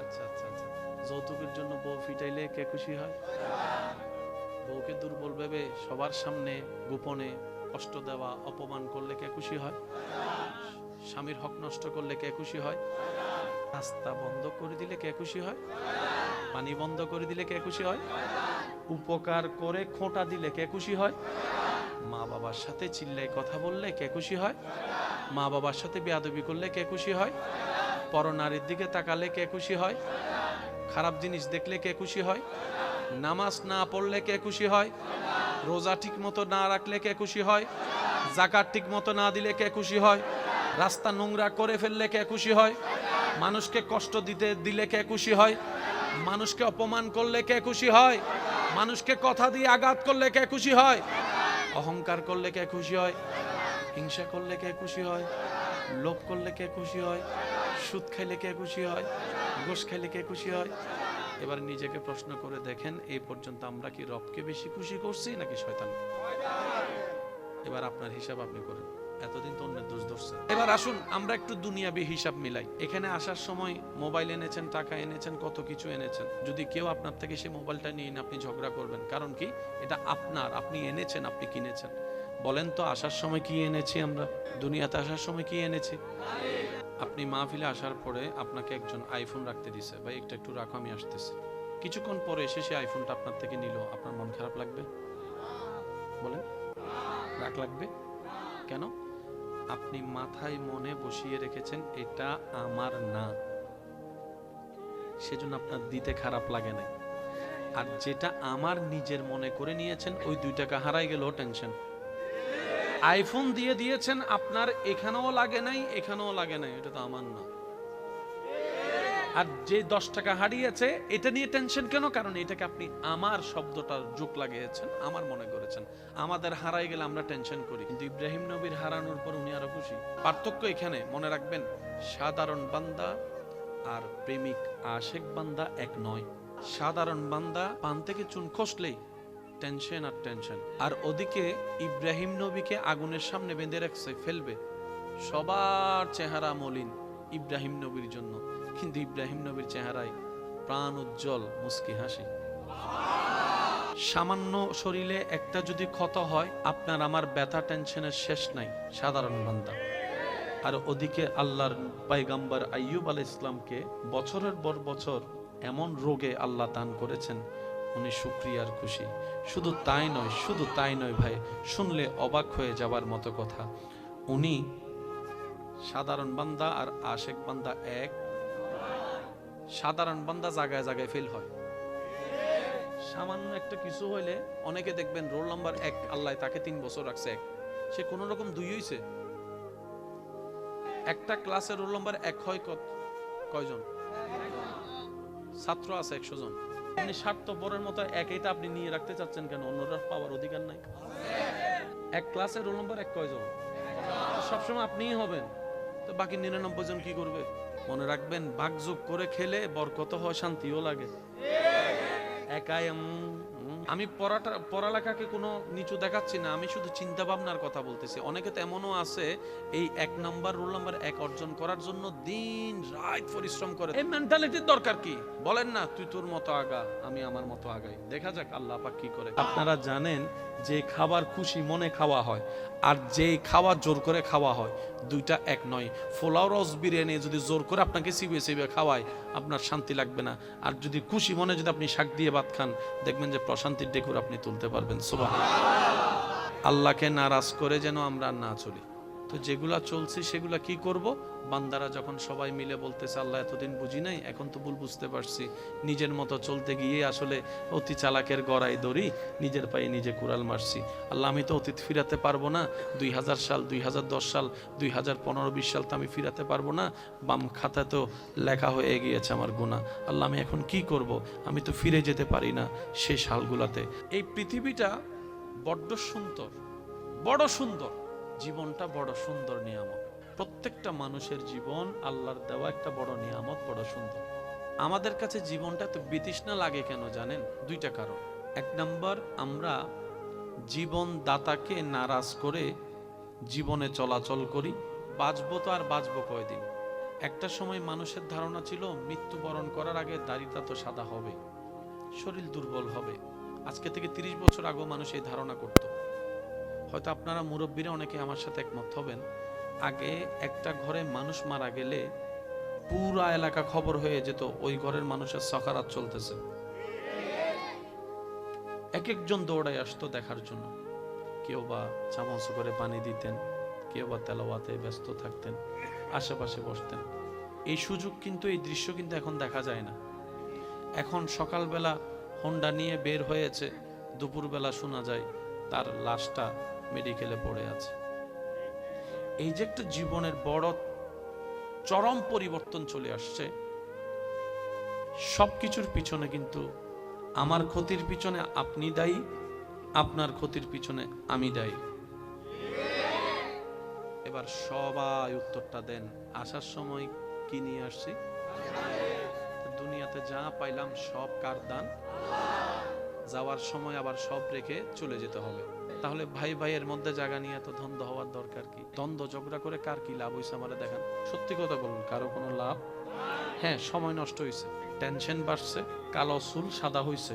আচ্ছা আচ্ছা আচ্ছা। যৌতুকের জন্য বউ ফিটাইলে কে খুশি হয়? বউকে দুর্বল ভেবে সবার সামনে গোপনে কষ্ট দেওয়া, অপমান করলে কে খুশি হয়? স্বামীর হক নষ্ট করলে কে খুশি হয়? রাস্তা বন্ধ করে দিলে কে খুশি হয়? পানি বন্ধ করে দিলে কে খুশি হয়? উপকার করে খোঁটা দিলে কে খুশি হয়? মা বাবার সাথে চিল্লাই কথা বললে কে খুশি হয়? মা বাবার সাথে বেয়াদবি করলে কে খুশি হয়? পরনারীর দিকে তাকালে কে খুশি হয়? খারাপ জিনিস দেখলে কে খুশি হয়? নামাজ না পড়লে কে খুশি হয়? রোজা ঠিক মতো না রাখলে কে খুশি হয়? যাকাত ঠিক মতো না দিলে কে খুশি হয়? রাস্তা নোংরা করে ফেললে কে খুশি হয়? মানুষকে কষ্ট দিলে কে খুশি হয়? মানুষকে অপমান করলে কে খুশি হয়? মানুষকে কথা দিয়ে আঘাত করলে কে খুশি হয়? অহংকার করলে কে খুশি হয়? হিংসা করলে কে খুশি হয়? লোভ করলে কে খুশি হয়? সুদ খাইলে কে খুশি হয়? ঘুষ খাইলে কে খুশি হয়? এবার নিজেকে প্রশ্ন করে দেখেন, এই পর্যন্ত আমরা কি রবকে বেশি খুশি করছি নাকি শয়তান? এবার আপনার হিসাব আপনি করেন। এতদিন তো অন্যের দোষ ধরছেন। এবার আসুন আমরা একটু দুনিয়াবি হিসাব মিলাই। এখানে আসার সময় মোবাইল এনেছেন, টাকা এনেছেন, কত কিছু এনেছেন। যদি কেউ আপনার থেকে সে মোবাইলটা নিয়ে আপনি ঝগড়া করবেন, কারণ কি? এটা আপনার, আপনি এনেছেন, আপনি কিনেছেন। বলেন তো আসার সময় কি এনেছি আমরা? দুনিয়াতে আসার সময় কি এনেছি? আপনি মাহফিলে আসার পরে আপনাকে একজন আইফোন রাখতে দিছে, ভাই একটা একটু রাখো আমি আসতেছি। কিছুক্ষণ পরে এসে সে আইফোনটা আপনার থেকে নিল, আপনার মন খারাপ লাগবে? বলেন, রাগ লাগবে কেন? আপনি মাথায় মনে বসিয়ে রেখেছেন এটা আমার না, সেজন্য আপনার দিতে খারাপ লাগে নাই। আর যেটা আমার নিজের মনে করে নিয়েছেন, ওই 2 টাকা হারাই গেল টেনশন। আইফোন দিয়ে দিয়েছেন, আপনার এখানেও লাগে নাই, এখানেও লাগে নাই, এটা তো আমার না। আর যে 10 টাকা হারিয়েছে এটা নিয়ে টেনশন কেন? কারণ এটাকে আপনি আমার শব্দটা যোগ লাগিয়েছেন, আমার মনে করেছেন। আমাদের হারাই গেলে আমরা টেনশন করি, কিন্তু ইব্রাহিম নবীর হারানোর পর উনি আরো খুশি। পার্থক্য এখানে মনে রাখবেন, সাধারণ বান্দা আর প্রেমিক আশেক বান্দা এক নয়। সাধারণ বান্দা পান থেকে চুন খসলেই টেনশন আর টেনশন। আর ওদিকে ইব্রাহিম নবীকে আগুনের সামনে বেঁধে রাখছে, ফেলবে, সবার চেহারা মলিন ইব্রাহিম নবীর জন্য, কিন্তু ইব্রাহিম নবীর চেহারায় প্রাণ উজ্জ্বল মুস্কি হাসি। সামান্য শরীরে একটা যদি ক্ষত হয়, আপনার আমার ব্যথা টেনশনের শেষ নাই, সাধারণ বান্দা। আর ওদিকে আল্লাহর পয়গম্বর আইয়ুব আলাইহিস সালামকে বছরের পর বছর এমন রোগে আল্লাহ দান করেছেন, উনি শুকরিয়ার খুশি। শুধু তাই নয় ভাই, শুনলে অবাক হয়ে যাবার মতো কথা। উনি সাধারণ বান্দা আর আশেক বান্দা এক। সাধারণ বান্দা জায়গায় জায়গায় ফেল হয়, সামান্য একটা কিছু হইলে অনেকে দেখবেন রোল নাম্বার 1, আল্লাহ তাকে 3 বছর রাখছে 1, সে কোন রকম 2 হইছে। একটা ক্লাসে রোল নাম্বার 1 হয় কয়জন? ছাত্র আছে 100 জন। আপনি স্বার্থপরের মতো একইটা আপনি নিয়ে রাখতে চাচ্ছেন কেন? অন্যরা পাওয়ার অধিকার নাই? এক ক্লাসে রোল নাম্বার 1 কয়জন? সবসময় আপনিই হবেন, তো বাকি 99 জন কি করবে? মনে রাখবেন, ভাগযোগ করে খেলে বরকত হয়, শান্তিও লাগে। একাই আমি পড়ালেখাকে কোনো নিচু দেখাচ্ছি না, আমি শুধু চিন্তা ভাবনার কথা বলতেছি। অনেকে তো এমনও আছে, এই 1 নাম্বার রোল নাম্বার 1 অর্জন করার জন্য দিন রাত পরিশ্রম করে। এই মেন্টালিটির দরকার কি? বলেন না, তুই তোর মতো আগা, আমি আমার মতো আগাই, দেখা যাক আল্লাহ পাক কি করে। আপনারা জানেন যে খাবার খুশি মনে খাওয়া হয়, আর যে খাওয়া জোর করে খাওয়া হয়, দুইটা এক নয়। পোলাও রস বিরিয়ানি যদি জোর করে আপনাকে চিবিয়ে চিবিয়ে খাওয়ায়, আপনার শান্তি লাগবে না। আর যদি খুশি মনে যদি আপনি শাক দিয়ে ভাত খান, দেখবেন যে প্রশান্তির ডেকুর আপনি তুলতে পারবেন। সুবহানাল্লাহ। আল্লাহকে নারাজ করে যেন আমরা না চলি। তো যেগুলা চলছে সেগুলা কি করব? বান্দারা যখন সবাই মিলে বলতেছে আল্লাহ এতদিন বুঝি নাই, এখন তো ভুল বুঝতে পারছি, নিজের মতো চলতে গিয়ে আসলে অতি চালাকের গড়ায় দড়ি, নিজের পায়ে নিজে কুড়াল মারছি। আল্লাহ আমি তো অতীত ফিরাতে পারবো না, 2000 সাল, 2010 সাল, 2015-20 সাল তো আমি ফিরাতে পারবো না, বাম খাতা তো লেখা হয়ে গিয়েছে আমার গুনাহ। আল্লাহ আমি এখন কি করব? আমি তো ফিরে যেতে পারি না সেই সালগুলাতে। এই পৃথিবীটা বড্ড সুন্দর, বড় সুন্দর, জীবনটা বড় সুন্দর নিয়ামত। প্রত্যেকটা মানুষের জীবন আল্লাহর দেওয়া একটা বড় নিয়ামত, বড় সুন্দর। আমাদের কাছে জীবনটা তো বিতৃষ্ণা লাগে কেন জানেন? দুইটা কারণ। এক নম্বর, আমরা জীবন দাতাকে নারাজ করে জীবনে চলাচল করি। বাঁচবো তো আর বাঁচবো কয়দিন? একটা সময় মানুষের ধারণা ছিল মৃত্যুবরণ করার আগে দাড়িটা তো সাদা হবে, শরীর দুর্বল হবে। আজকে থেকে 30 বছর আগেও মানুষ এই ধারণা করত। হয়তো আপনারা মুরব্বীরা অনেকে আমার সাথে একমত হবেন। আগে একটা ঘরে মানুষ মারা গেলে পুরা এলাকা খবর হয়ে যেত ওই ঘরের মানুষের সকারাত চলতেছে। এক একজন দৌড়ায় আসতো দেখার জন্য। কেউ বা চামচ করে পানি দিতেন, কেউ বা তেলাওয়াতে ব্যস্ত থাকতেন, আশেপাশে বসতেন। এই সুযোগ কিন্তু, এই দৃশ্য কিন্তু এখন দেখা যায় না। এখন সকালবেলা হোন্ডা নিয়ে বের হয়েছে, দুপুরবেলা শোনা যায় তার লাশটা মেডিকেলে পড়ে আছে। এই যে একটা জীবনের বড় চরম পরিবর্তন চলে আসছে। সবকিছুর পিছনে কিন্তু আমার ক্ষতির পিছনে আপনি দায়ী, আপনার ক্ষতির পিছনে আমি দায়ী। এবার সবাই উত্তরটা দেন। আসার সময় কি নিয়ে আসছি? দুনিয়াতে যা পাইলাম সব কার দান? যাওয়ার সময় আবার সব রেখে চলে যেতে হবে। তাহলে ভাই ভাইয়ের মধ্যে জায়গা নিয়ে এত দ্বন্দ্ব হওয়ার দরকার কি? দ্বন্দ্ব ঝগড়া করে কার কি লাভ হয়েছে আমারে দেখান। সত্যি কথা বলুন, কারো কোনো লাভ? হ্যাঁ, সময় নষ্ট হয়েছে, টেনশন বাড়ছে, কালো চুল সাদা হয়েছে,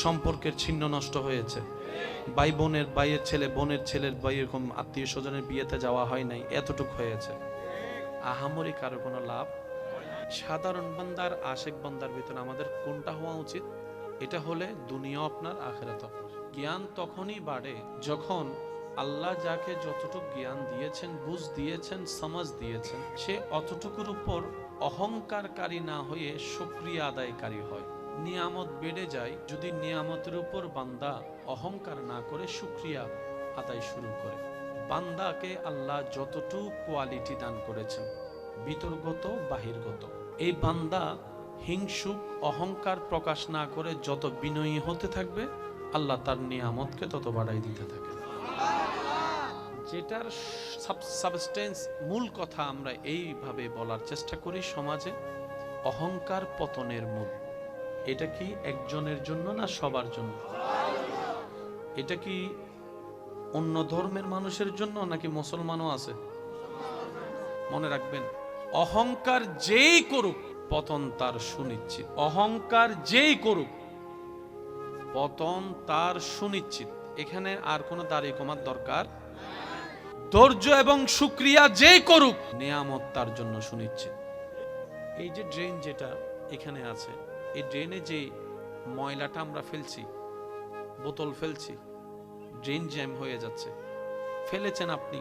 সম্পর্কের ছিন্ন নষ্ট হয়েছে, ভাই বোনের ভাইয়ের ছেলে বোনের ছেলের ভাই এরকম আত্মীয় স্বজনের বিয়েতে যাওয়া হয় নাই, এতটুকু হয়েছে। আহামরি কারো কোনো লাভ? সাধারণ বান্দার আশেক বান্দার ভিতরে আমাদের কোনটা হওয়া উচিত? এটা হলে দুনিয়া আপনার, আখিরাত আপনার। জ্ঞান তখনই বাড়ে যখন আল্লাহ যাকে যতটুকু জ্ঞান দিয়েছেন, বুঝ দিয়েছেন, সমাজ দিয়েছেন, সে অতটুকুর উপর অহংকারকারী না হয়ে শুকরিয়া আদায়কারী হয়। নিয়ামত বেড়ে যায় যদি নিয়ামতের উপর বান্দা অহংকার না করে শুকরিয়া আদায় শুরু করে। বান্দাকে আল্লাহ যতটুকু কোয়ালিটি দান করেছেন, ভিতরগত বাহিরগত, এই বান্দা হিংসুক অহংকার প্রকাশ না করে যত বিনয়ী হতে থাকবে, আল্লাহ তার নিয়ামতকে তত বাড়াই দিতে থাকে। যেটার সাবস্টেন্স, মূল কথা আমরা এইভাবে বলার চেষ্টা করি সমাজে, অহংকার পতনের মূল। এটা কি একজনের জন্য না সবার জন্য? এটা কি অন্য ধর্মের মানুষের জন্য নাকি মুসলমানও আছে? মনে রাখবেন, অহংকার যেই করুক পতন তার সুনিশ্চিত। অহংকার যেই করুক পতন তার সুনিশ্চিত। এখানে আর কোনো দাড়ি কমার দরকার। ধৈর্য এবং শুকরিয়া যেই করুক নিয়ামত তার জন্য সুনিশ্চিত। এই যে ড্রেন যেটা এখানে আছে, এই ড্রেনে যে ময়লাটা আমরা ফেলছি, বোতল ফেলছি, ড্রেন জ্যাম হয়ে যাচ্ছে। ফেলেছেন আপনি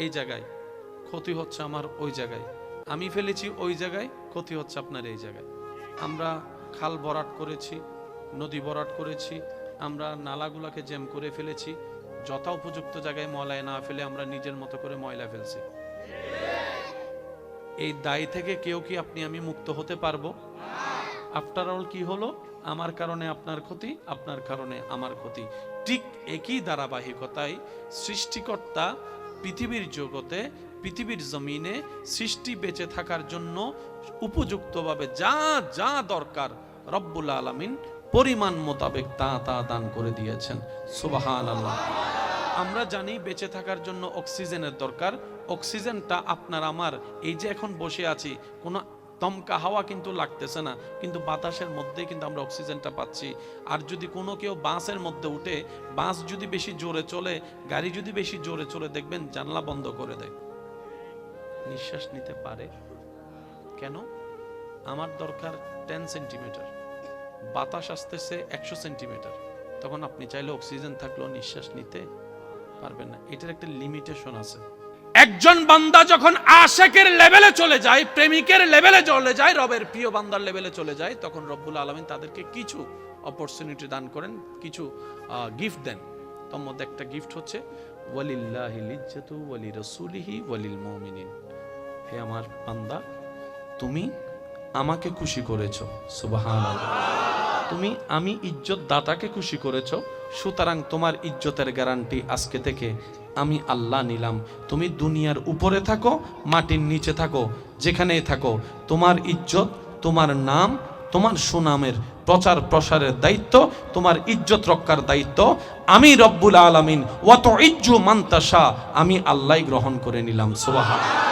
এই জায়গায়, ক্ষতি হচ্ছে আমার ওই জায়গায়। আমি ফেলেছি ওই জায়গায়, ক্ষতি হচ্ছে আপনার এই জায়গায়। আমরা খাল ভরাট করেছি, নদী ভরাট করেছি, আমরা নালাগুলাকে জ্যাম করে ফেলেছি। যথা উপযুক্ত জায়গায় ময়লা না ফেলে আমরা নিজের মতো করে ময়লা ফেলছি। এই দায় থেকে কেউ কি আপনি আমি মুক্ত হতে পারবো? আফটার অল কি হলো? আমার কারণে আপনার ক্ষতি, আপনার কারণে আমার ক্ষতি। ঠিক একই ধারাবাহিকতায় সৃষ্টিকর্তা পৃথিবীর জগতে, পৃথিবীর জমিনে সৃষ্টি বেঁচে থাকার জন্য উপযুক্তভাবে যা যা দরকার রব্বুল আলামিন পরিমাণ মোতাবেক তা তা দান করে দিয়েছেন। সুবহানাল্লাহ। আমরা জানি বেঁচে থাকার জন্য অক্সিজেনের দরকার। অক্সিজেনটা আপনার আমার, এই যে এখন বসে আছি, কোনো দমকা হাওয়া কিন্তু লাগতেছে না, কিন্তু বাতাসের মধ্যেই কিন্তু আমরা অক্সিজেনটা পাচ্ছি। আর যদি কোনো কেউ বাসের মধ্যে উঠে, বাস যদি বেশি জোরে চলে, গাড়ি যদি বেশি জোরে চলে, দেখবেন জানলা বন্ধ করে দেয়, নিঃশ্বাস নিতে পারে। কেন? আমার দরকার 10 সেন্টিমিটার, বাতাস আসতেছে 100 সেন্টিমিটার, তখন আপনি চাইলে অক্সিজেন থাকলেও নিঃশ্বাস নিতে পারবেন না। এটার একটা লিমিটেশন আছে। একজন বান্দা যখন আশিকের লেভেলে চলে যায়, প্রেমিকের লেভেলে চলে যায়, রবের প্রিয় বান্দার লেভেলে চলে যায়, তখন রব্বুল আলামিন তাদেরকে কিছু অপরচুনিটি দান করেন, কিছু গিফট দেন। তার মধ্যে একটা গিফট হচ্ছে ওয়ালিল্লাহিল ইজ্জাতু ওয়ালি রাসূলিহি ওয়ালিল মুমিনিন। হে আমার বান্দা, তুমি আমাকে খুশি করেছো, সুবহানাল্লাহ। আমি ইজ্জত দাতাকে খুশি করেছো, সুতরাং তোমার ইজ্জতের গ্যারান্টি আজকে থেকে আমি আল্লাহ নিলাম। তুমি দুনিয়ার উপরে থাকো, মাটির নিচে থাকো, যেখানেই থাকো, তোমার ইজ্জত তোমার নাম, তোমার সুনামের প্রচার প্রসারের দায়িত্ব, তোমার ইজ্জত রক্ষার দায়িত্ব আমি রব্বুল আলামিন ওয়া তুইজ্জু মান তাশা, আমি আল্লাহ গ্রহণ করে নিলাম। সুবহানাল্লাহ।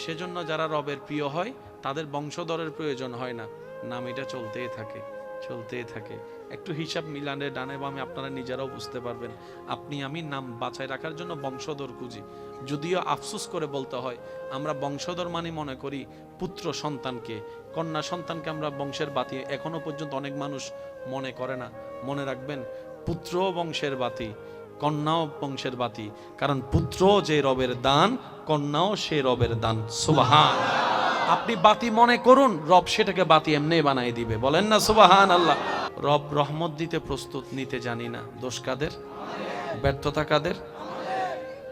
সেজন্য যারা রবের প্রিয় হয় তাদের বংশধরের প্রয়োজন হয় না, নাম এটা চলতেই থাকে, চলতেই থাকে। একটু হিসাব মিলানে ডানে বামে আপনারা নিজেরাও বুঝতে পারবেন। আপনি আমি নাম বাঁচায় রাখার জন্য বংশধর খুঁজি, যদিও আফসোস করে বলতে হয় আমরা বংশধর মানে মনে করি পুত্র সন্তানকে, কন্যা সন্তানকে আমরা বংশের বাতি এখনো পর্যন্ত অনেক মানুষ মনে করে না। মনে রাখবেন, পুত্র বংশের বাতি, কন্যাও বংশের বাতি, কারণ পুত্র যে রবের দান, কন্যাও সে রবের দান। সুবহান। আপনি বাতি মনে করুন, রব সেটাকে বাতি এমনি বানাই দিবে, বলেন না সুবহান আল্লাহ। রব রহমত দিতে প্রস্তুত, নিতে জানি না। দোষ কাদের? ব্যর্থতা কাদের?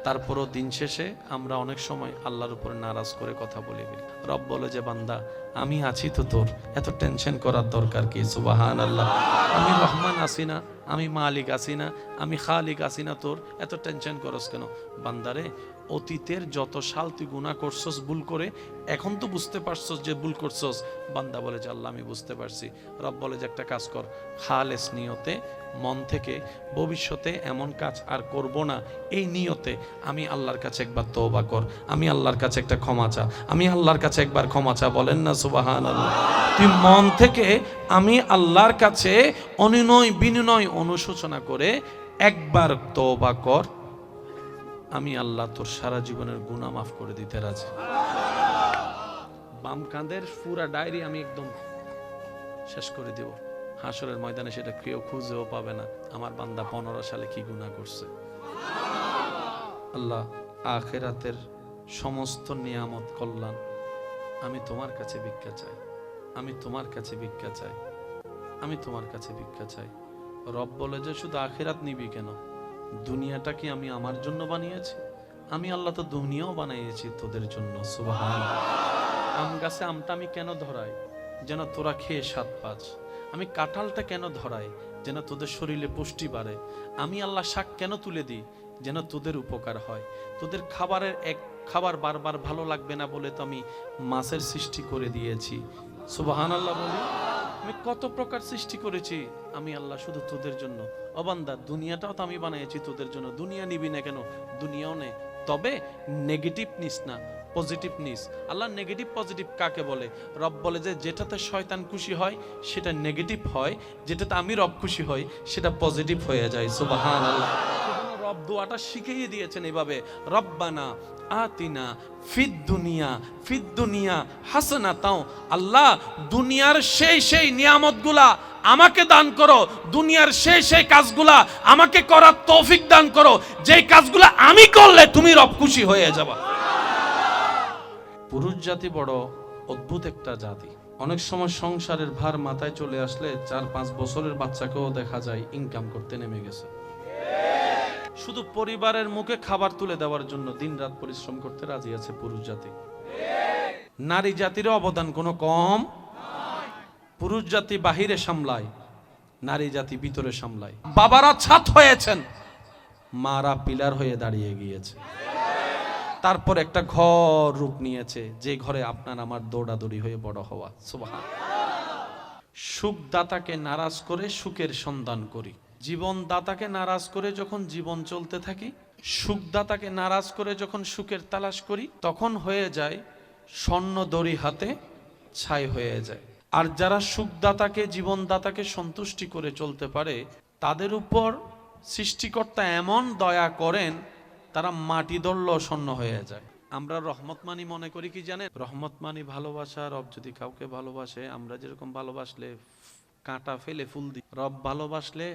তারপরও দিন শেষে আমরা অনেক সময় আল্লাহর উপর নারাজ করে কথা বলে ফেলি। রব বলে যে বান্দা আমি আছি তো, তোর এত টেনশন করার দরকার কি? সুবহান আল্লাহ। আমি রহমান আসি না, আমি মালিক আসি না, আমি খালিক আসি না, তোর এত টেনশন করস কেন? বান্দারে, অতীতের যত সাল তুই গুনাহ করছস ভুল করে, এখন তো বুঝতে পারছস যে ভুল করছস। বান্দা বলে যে আল্লাহ আমি বুঝতে পারছি। রব বলে যে একটা কাজ কর, খালেস নিয়তে মন থেকে ভবিষ্যতে এমন কাজ আর করব না, এই নিয়তে আমি আল্লাহর কাছে একবার তওবা কর, আমি আল্লাহর কাছে একটা ক্ষমা চা, আমি আল্লাহর কাছে একবার ক্ষমা চা, বলেন না সুবহানাল্লাহ। তুই মন থেকে আমি আল্লাহর কাছে অনুনয় বিনয় অনুশোচনা করে একবার তওবা কর, আমি আল্লাহ তোর সারা জীবনের গুনাহ মাফ করে দিতে রাজি। বাম কাঁধের পুরা ডায়েরি আমি একদম শেষ করে দেব, হাসরের ময়দানে সেটা কেউ খুঁজেও পাবে না আমার বান্দা 15 সালে কি গুনাহ করছে। আল্লাহ, আখিরাতের সমস্ত নিয়ামত কল্যাণ আমি তোমার কাছে ভিক্ষা চাই, আমি তোমার কাছে ভিক্ষা চাই, আমি তোমার কাছে ভিক্ষা চাই। রব বলে যে শুধু আখিরাত নিবি কেন? দুনিয়াটা কি আমি আমার জন্য বানিয়েছি? আমি আল্লাহ তো দুনিয়াও বানিয়েছি তোদের জন্য। সুবহানাল্লাহ। আম গাছে আমটা আমি কেন ধরাই? যেন তোরা খেয়ে স্বাদ পাস। আমি কাঁঠালটা কেন ধরাই? যেন তোদের শরীরে পুষ্টি বাড়ে। আমি আল্লাহ শাক কেন তুলে দিই? যেন তোদের উপকার হয়। তোদের খাবারের এক খাবার বারবার ভালো লাগবে না বলে তো আমি মাছের সৃষ্টি করে দিয়েছি। সুবহানাল্লাহ বলি। আমি কত প্রকার সৃষ্টি করেছি আমি আল্লাহ শুধু তোদের জন্য। ও বান্দা, দুনিয়াটাও তো আমি বানিয়েছি তোদের জন্য। দুনিয়া নিবি না কেন? দুনিয়াও নে, তবে নেগেটিভ নিস না, পজিটিভ নিস। আল্লাহ নেগেটিভ পজিটিভ কাকে বলে? রব বলে যে যেটাতে শয়তান খুশি হয় সেটা নেগেটিভ হয়, যেটাতে আমি রব খুশি হই সেটা পজিটিভ হয়ে যায়। সুবহানাল্লাহ। রব দোয়াটা শিখিয়ে দিয়েছেন এভাবে, রব্বানা আতিনা ফিদ দুনিয়া হাসানাতাও। আল্লাহ, দুনিয়ার সেই নিয়ামতগুলা আমাকে দান করো, দুনিয়ার সেই কাজগুলা আমাকে করার তৌফিক দান করো, যেই কাজগুলা আমি করলে তুমি রব খুশি হয়ে যাবা। পুরুষ জাতি বড় অদ্ভুত একটা জাতি। অনেক সময় সংসারের ভার মাথায় চলে আসলে 4-5 বছরের বাচ্চাকেও দেখা যায় ইনকাম করতে নেমে গেছে। শুধু পরিবারের মুখে খাবার তুলে দেওয়ার জন্য দিনরাত পরিশ্রম করতে রাজি আছে পুরুষ জাতি। নারী জাতির অবদান কোনো কম। পুরুষ জাতি বাহিরে সামলায়, নারী জাতি ভিতরে সামলায়। বাবারা ছাদ হয়েছেন, মারা পিলার হয়ে দাঁড়িয়ে গিয়েছে। তারপর একটা ঘর রূপ নিয়েছে, যে ঘরে আপনার আমার দৌড়াদৌড়ি হয়ে বড় হওয়া। সুবহানাল্লাহ। সুখদাতাকে নারাজ করে সুখের সন্ধান করি, জীবনদাতাকে নারাজ করে যখন জীবন চলতে থাকি, সুখদাতাকে নারাজ করে যখন সুখের তালাশ করি, তখন হয়ে যায় স্বর্ণ দড়ি হাতে ছাই হয়ে যায়। আর যারা সুখদাতাকে জীবনদাতাকে সন্তুষ্টি করে চলতে পারে, তাদের উপর সৃষ্টিকর্তা এমন দয়া করেন তারা মাটি ধরলেও স্বর্ণ হয়ে যায়। আমরা রহমত মানি মনে করি কি জানেন? রহমত মানি ভালোবাসা। রব যদি কাউকে ভালোবাসে, আমরা যেরকম ভালোবাসলে কাঁটা ফেলে ফুল দিই, রব ভালোবাসলে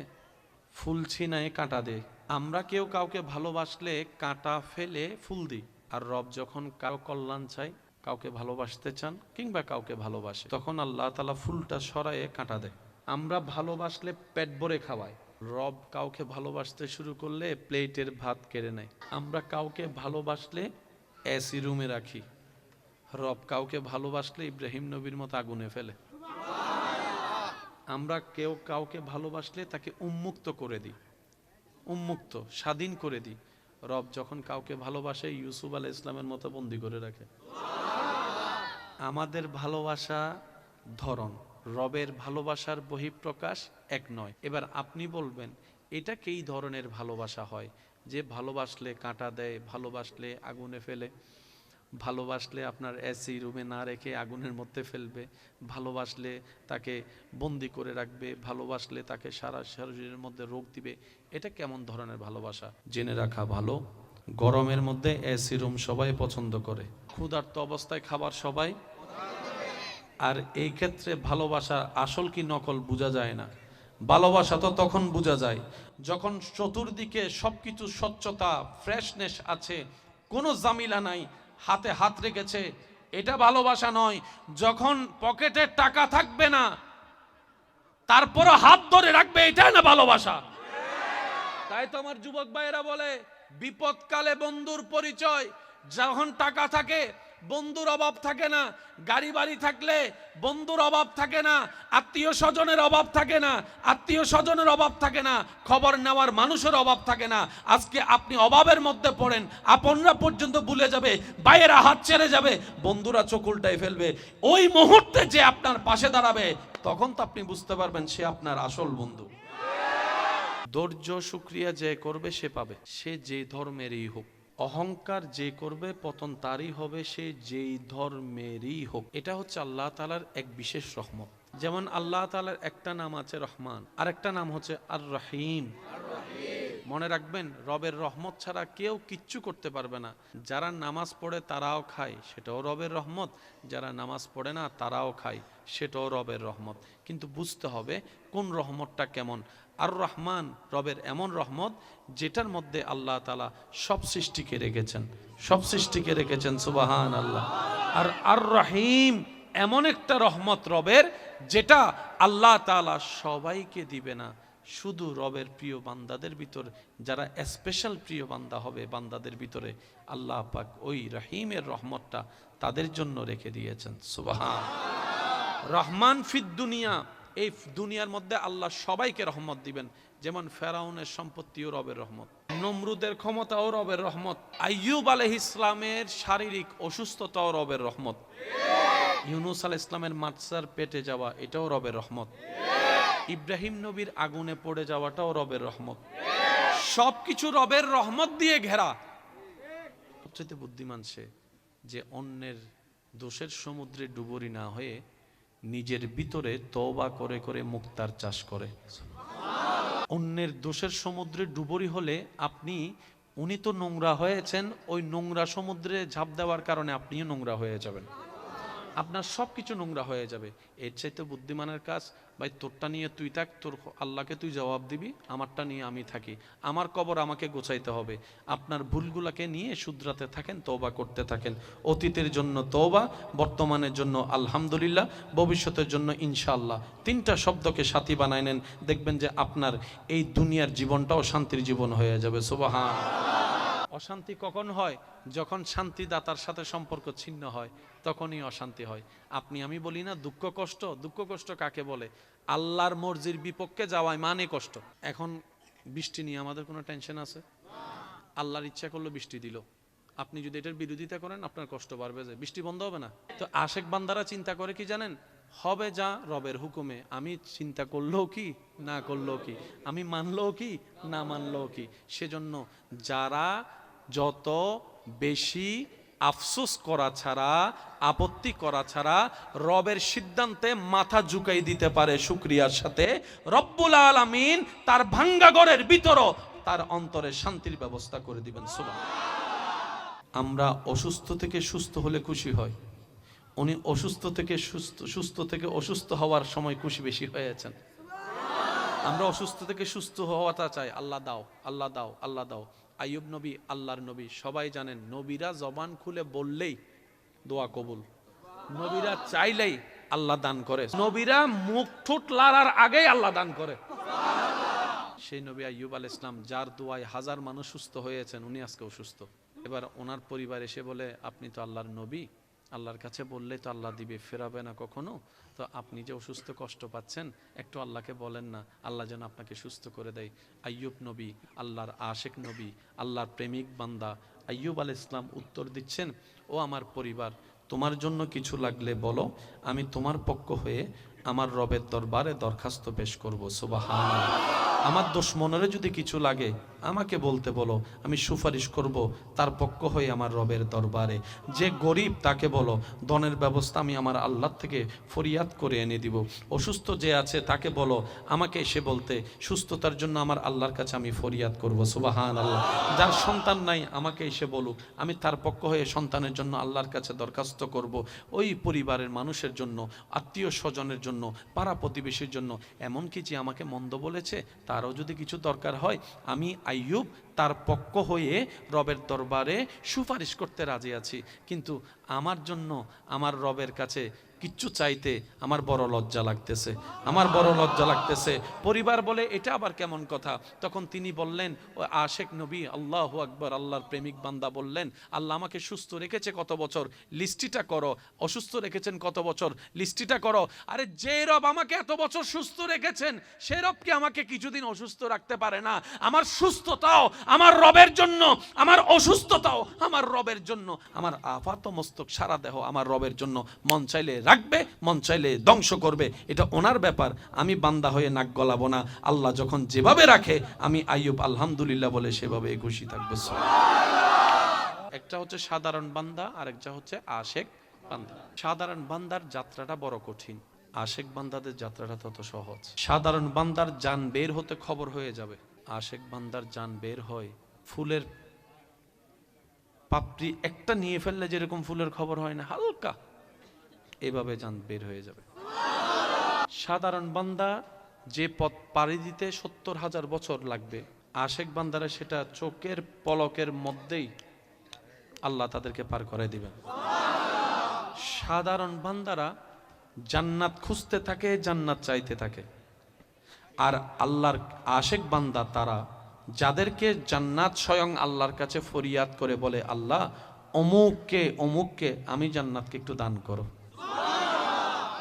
ফুল ছিনায় কাঁটা দেয়। আমরা কেউ কাউকে ভালোবাসলে কাঁটা ফেলে ফুল দিই, আর রব যখন কারো কল্যাণ চাই, কাউকে ভালোবাসতে চান কিংবা কাউকে ভালোবাসে, তখন আল্লাহ তাআলা ফুলটা সরায়ে কাঁটা দেয়। আমরা ভালোবাসলে পেট ভরে খাওয়াই, রব কাউকে ভালোবাসতে শুরু করলে প্লেটের ভাত কেড়ে নেয়। আমরা কাউকে ভালোবাসলে এসি রুমে রাখি, রব কাউকে ভালোবাসলে ইব্রাহিম নবীর মতো আগুনে ফেলে। আমরা কেউ কাউকে ভালোবাসলে তাকে উন্মুক্ত করে দিই, উন্মুক্ত স্বাধীন করে দিই। রব যখন কাউকে ভালোবাসে ইউসুফ আলাইহিস সালামের মতো বন্দী করে রাখে। আমাদের ভালোবাসা ধরন, রবের ভালোবাসার বহিঃপ্রকাশ এক নয়। এবার আপনি বলবেন এটা কি ধরনের ভালোবাসা হয়? যে ভালোবাসলে কাঁটা দেয়, ভালোবাসলে আগুনে ফেলে, ভালোবাসলে আপনার এসি রুমে না রেখে আগুনের মধ্যে ফেলবে, ভালোবাসলে তাকে বন্দি করে রাখবে, ভালোবাসলে তাকে সারা শরীরের মধ্যে রোগ দিবে, এটা কেমন ধরনের ভালোবাসা? জেনে রাখা ভালো, গরমের মধ্যে এসি রুম সবাই পছন্দ করে, ক্ষুধার্ত অবস্থায় খাবার সবাই, আর এই ক্ষেত্রে ভালোবাসা আসল কি নকল বোঝা যায় না। ভালোবাসা তো তখন বোঝা যায় যখন চতুর্দিকে সবকিছু স্বচ্ছতা, ফ্রেশনেস আছে, কোনো জামিলা নাই, হাতে হাত রেখেছে, এটা ভালোবাসা নয়। যখন পকেটে টাকা থাকবে না তারপরও হাত ধরে রাখবে, এটাই না ভালোবাসা। তাই তো আমার যুবক ভাইয়েরা বলে বিপদকালে বন্ধুর পরিচয়। যখন টাকা থাকে বন্ধুর অভাব থাকে না, গাড়ি বাড়ি থাকলে বন্ধুর অভাব থাকে না, আত্মীয় স্বজনের অভাব থাকে না, আত্মীয় স্বজনের অভাব থাকে না, খবর নেওয়ার মানুষের অভাব থাকে না। আজকে আপনি অভাবের মধ্যে পড়েন, আপনরা পর্যন্ত ভুলে যাবে, ভাইয়েরা হাত ছেড়ে যাবে, বন্ধুরা চোখ উল্টাই ফেলবে। ওই মুহূর্তে যে আপনার পাশে দাঁড়াবে তখন তো আপনি বুঝতে পারবেন সে আপনার আসল বন্ধু। ধৈর্য শুকরিয়া যে করবে সে পাবে, সে যে ধর্মেরই হোক। অহংকার যে করবে পতন তারই হবে, সে যেই ধর্মেরই হোক। এটা হচ্ছে আল্লাহ তাআলার এক বিশেষ রহমত। যেমন আল্লাহ তাআলার একটা নাম আছে রহমান, আর একটা নাম হচ্ছে আর রহিম। মনে রাখবেন, রবের রহমত ছাড়া কেউ কিচ্ছু করতে পারবে না। যারা নামাজ পড়ে তারাও খায়, সেটাও রবের রহমত, যারা নামাজ পড়ে না তারাও খায়, সেটাও রবের রহমত। কিন্তু বুঝতে হবে কোন রহমতটা কেমন। আর রহমান রবের এমন রহমত যেটার মধ্যে আল্লাহ তাআলা সব সৃষ্টিকে রেখেছেন, সব সৃষ্টিকে রেখেছেন, সুবহান আল্লাহ। আর আর রহিম এমন একটা রহমত রবের যেটা আল্লাহ তাআলা সবাইকে দিবে না, শুধু রবের প্রিয় বান্দাদের ভিতর যারা স্পেশাল প্রিয় বান্দা হবে, বান্দাদের ভিতরে আল্লাহ পাক ওই রহিমের রহমতটা তাদের জন্য রেখে দিয়েছেন, সুবহান। রহমান ফিদ দুনিয়া, এই দুনিয়ার মধ্যে আল্লাহ সবাইকে রহমত দিবেন। যেমন ফেরাউনের সম্পত্তিও রবের রহমত, নমরুদের ক্ষমতাও রবের রহমত, আইয়ুব আলাইহিস ইসলামের শারীরিক অসুস্থতাও রবের রহমত, ইউনুস আলাইহিস ইসলামের মাছার পেটে যাওয়া এটাও রবের রহমত, ইব্রাহিম নবীর আগুনে পড়ে যাওয়াটাও রবের রহমত। সবকিছু রবের রহমত দিয়ে ঘেরা। সবচেয়ে বুদ্ধিমান সে যে অন্যের দোষের সমুদ্রে ডুবুরি না হয়ে নিজের ভিতরে তওবা করে করে মুক্তার চাষ করে। অন্যের দোষের সমুদ্রে ডুবুরি হলে আপনি, উনি তো নোংরা হয়েছেন, ওই নোংরা সমুদ্রে ঝাঁপ দেওয়ার কারণে আপনিও নোংরা হয়ে যাবেন, আপনার সব কিছু নোংরা হয়ে যাবে। এর চাইতে বুদ্ধিমানের কাজ, ভাই তোরটা নিয়ে তুই থাক, তোর আল্লাহকে তুই জবাব দিবি, আমারটা নিয়ে আমি থাকি, আমার কবর আমাকে গোছাইতে হবে। আপনার ভুলগুলাকে নিয়ে শুধরাতে থাকেন, তওবা করতে থাকেন। অতীতের জন্য তওবা, বর্তমানের জন্য আলহামদুলিল্লাহ, ভবিষ্যতের জন্য ইনশাআল্লাহ। তিনটা শব্দকে সাথী বানায় নেন, দেখবেন যে আপনার এই দুনিয়ার জীবনটাও শান্তির জীবন হয়ে যাবে, সুবহান। অশান্তি কখন হয়? যখন শান্তিদাতার সাথে সম্পর্ক ছিন্ন হয়, তখনই অশান্তি হয়। আপনি আমি বলি না দুঃখ কষ্ট, দুঃখ কষ্ট কাকে বলে? আল্লাহর মর্জির বিপক্ষে যাওয়ায় মানে কষ্ট। এখন বৃষ্টি নিয়ে আমাদের কোনো টেনশন আছে? আল্লাহর ইচ্ছা করলো বৃষ্টি দিল, আপনি যদি এটার বিরোধিতা করেন আপনার কষ্ট বাড়বে, যে বৃষ্টি বন্ধ হবে না। তো আশেক বান্দারা চিন্তা করে কি জানেন? হবে যা রবের হুকুমে, আমি চিন্তা করলেও কি না করলেও কি, আমি মানলেও কি না মানলেও কি। সেজন্য যারা যত বেশি আফসোস করা ছাড়া, আপত্তি করা ছাড়া রবের সিদ্ধান্তে মাথা ঝুঁকাই দিতে পারে শুকরিয়ার সাথে, রব্বুল আলামিন তার ভাঙ্গা ঘরের ভিতরও তার অন্তরে শান্তির ব্যবস্থা করে দিবেন, সুবহান। আমরা অসুস্থ থেকে সুস্থ হলে খুশি হয়, উনি অসুস্থ থেকে সুস্থ, সুস্থ থেকে অসুস্থ হওয়ার সময় খুশি বেশি হয়েছেন। আমরা অসুস্থ থেকে সুস্থ হওয়াটা চাই, আল্লাহ দাও, আল্লাহ দাও, আল্লাহ দাও। আইয়ুব নবী আল্লাহর নবী, সবাই জানেন নবীরা জবান খুলে বললেই দোয়া কবুল, নবীরা চাইলেই আল্লাহ দান করে, নবীরা মুখ ঠোঁট লড়ার আগেই আল্লাহ দান করে। সেই নবী আইয়ুব আলাইহিস সালাম যার দোয়ায় হাজার মানুষ সুস্থ হয়েছেন, উনি আজকে অসুস্থ। এবার ওনার পরিবার এসে বলে আপনি তো আল্লাহর নবী, আল্লাহর কাছে বললে তো আল্লাহ দিবে, ফেরাবে না কখনো, তো আপনি যে অসুস্থ কষ্ট পাচ্ছেন একটু আল্লাহকে বলেন না, আল্লাহ যেন আপনাকে সুস্থ করে দেয়। আইয়ুব নবী আল্লাহর আশেক নবী, আল্লাহর প্রেমিক বান্দা আইয়ুব আলাইহিস সালাম উত্তর দিচ্ছেন, ও আমার পরিবার, তোমার জন্য কিছু লাগলে বলো, আমি তোমার পক্ষ হয়ে আমার রবের দরবারে দরখাস্ত পেশ করব। সুবহানাল্লাহ। আমার দুশমনেরও যদি কিছু লাগে আমাকে বলতে বলো, আমি সুপারিশ করব তার পক্ষ হয়ে আমার রবের দরবারে। যে গরিব তাকে বলো, ধনের ব্যবস্থা আমি আমার আল্লাহ থেকে ফরিয়াদ করে এনে দিব। অসুস্থ যে আছে তাকে বলো, আমাকে এসে বলতে, সুস্থতার জন্য আমার আল্লাহর কাছে আমি ফরিয়াদ করব। সুবহানাল্লাহ। যার সন্তান নাই আমাকে এসে বলুক, আমি তার পক্ষ হয়ে সন্তানের জন্য আল্লাহর কাছে দরখাস্ত করব। ওই পরিবারের মানুষের জন্য, আত্মীয় স্বজনের জন্য, পাড়া প্রতিবেশীর জন্য, এমনকি যে আমাকে মন্দ বলেছে তারও যদি কিছু দরকার হয়, আমি আইয়ুব তার পক্ষ হয়ে রবের দরবারে সুপারিশ করতে রাজি আছি। কিন্তু আমার জন্য আমার রবের কাছে কিচ্ছু চাইতে আমার বড় লজ্জা লাগতেছে, আমার বড় লজ্জা লাগতেছে। পরিবার বলে, এটা আবার কেমন কথা? তখন তিনি বললেন, ও আশেক নবী, আল্লাহু আকবার, আল্লাহর প্রেমিক বান্দা বললেন, আল্লাহ আমাকে সুস্থ রেখেছে কত বছর, লিস্টিটা করো। অসুস্থ রেখেছেন কত বছর, লিস্টিটা করো। আরে যে রব আমাকে এত বছর সুস্থ রেখেছেন, সে রব কি আমাকে কিছুদিন অসুস্থ রাখতে পারে না? আমার সুস্থতাও আমার রবের জন্য, আমার অসুস্থতাও আমার রবের জন্য, আমার আপাত মস্তক সারা দেহ আমার রবের জন্য। মন চাইলে রাখবে, মন চাইলে ধ্বংস করবে, এটা ওনার ব্যাপার। আমি বান্দা হয়ে নাক গলাবো না। আল্লাহ যখন যেভাবে রাখে আমি আইয়ুব আলহামদুলিল্লাহ বলে সেভাবে খুশি থাকবো। একটা হচ্ছে সাধারণ বান্দা, আর একটা হচ্ছে আশেক বান্দা। সাধারণ বান্দার যাত্রাটা বড় কঠিন, আশেক বান্দাদের যাত্রাটা তত সহজ। সাধারণ বান্দার জান বের হতে খবর হয়ে যাবে, আশেক বান্দার জান বের হয় ফুলের পাপড়ি একটা নিয়ে ফেললে যেরকম ফুলের খবর হয় না, হালকা এভাবে জান বের হয়ে যাবে। সাধারণ বান্দা যে পথ পাড়ি দিতে ৭০,০০০ বছর লাগবে, আশেক বান্দারা সেটা চোখের পলকের মধ্যেই আল্লাহ তাদেরকে পার করে দিবেন। সাধারণ বান্দারা জান্নাত খুঁজতে থাকে, জান্নাত চাইতে থাকে। আর আল্লাহর আশেক বান্দা তারা যাদেরকে জান্নাত স্বয়ং আল্লাহর কাছে ফরিয়াদ করে বলে, আল্লাহ অমুককে অমুককে আমি জান্নাতকে একটু দান করো।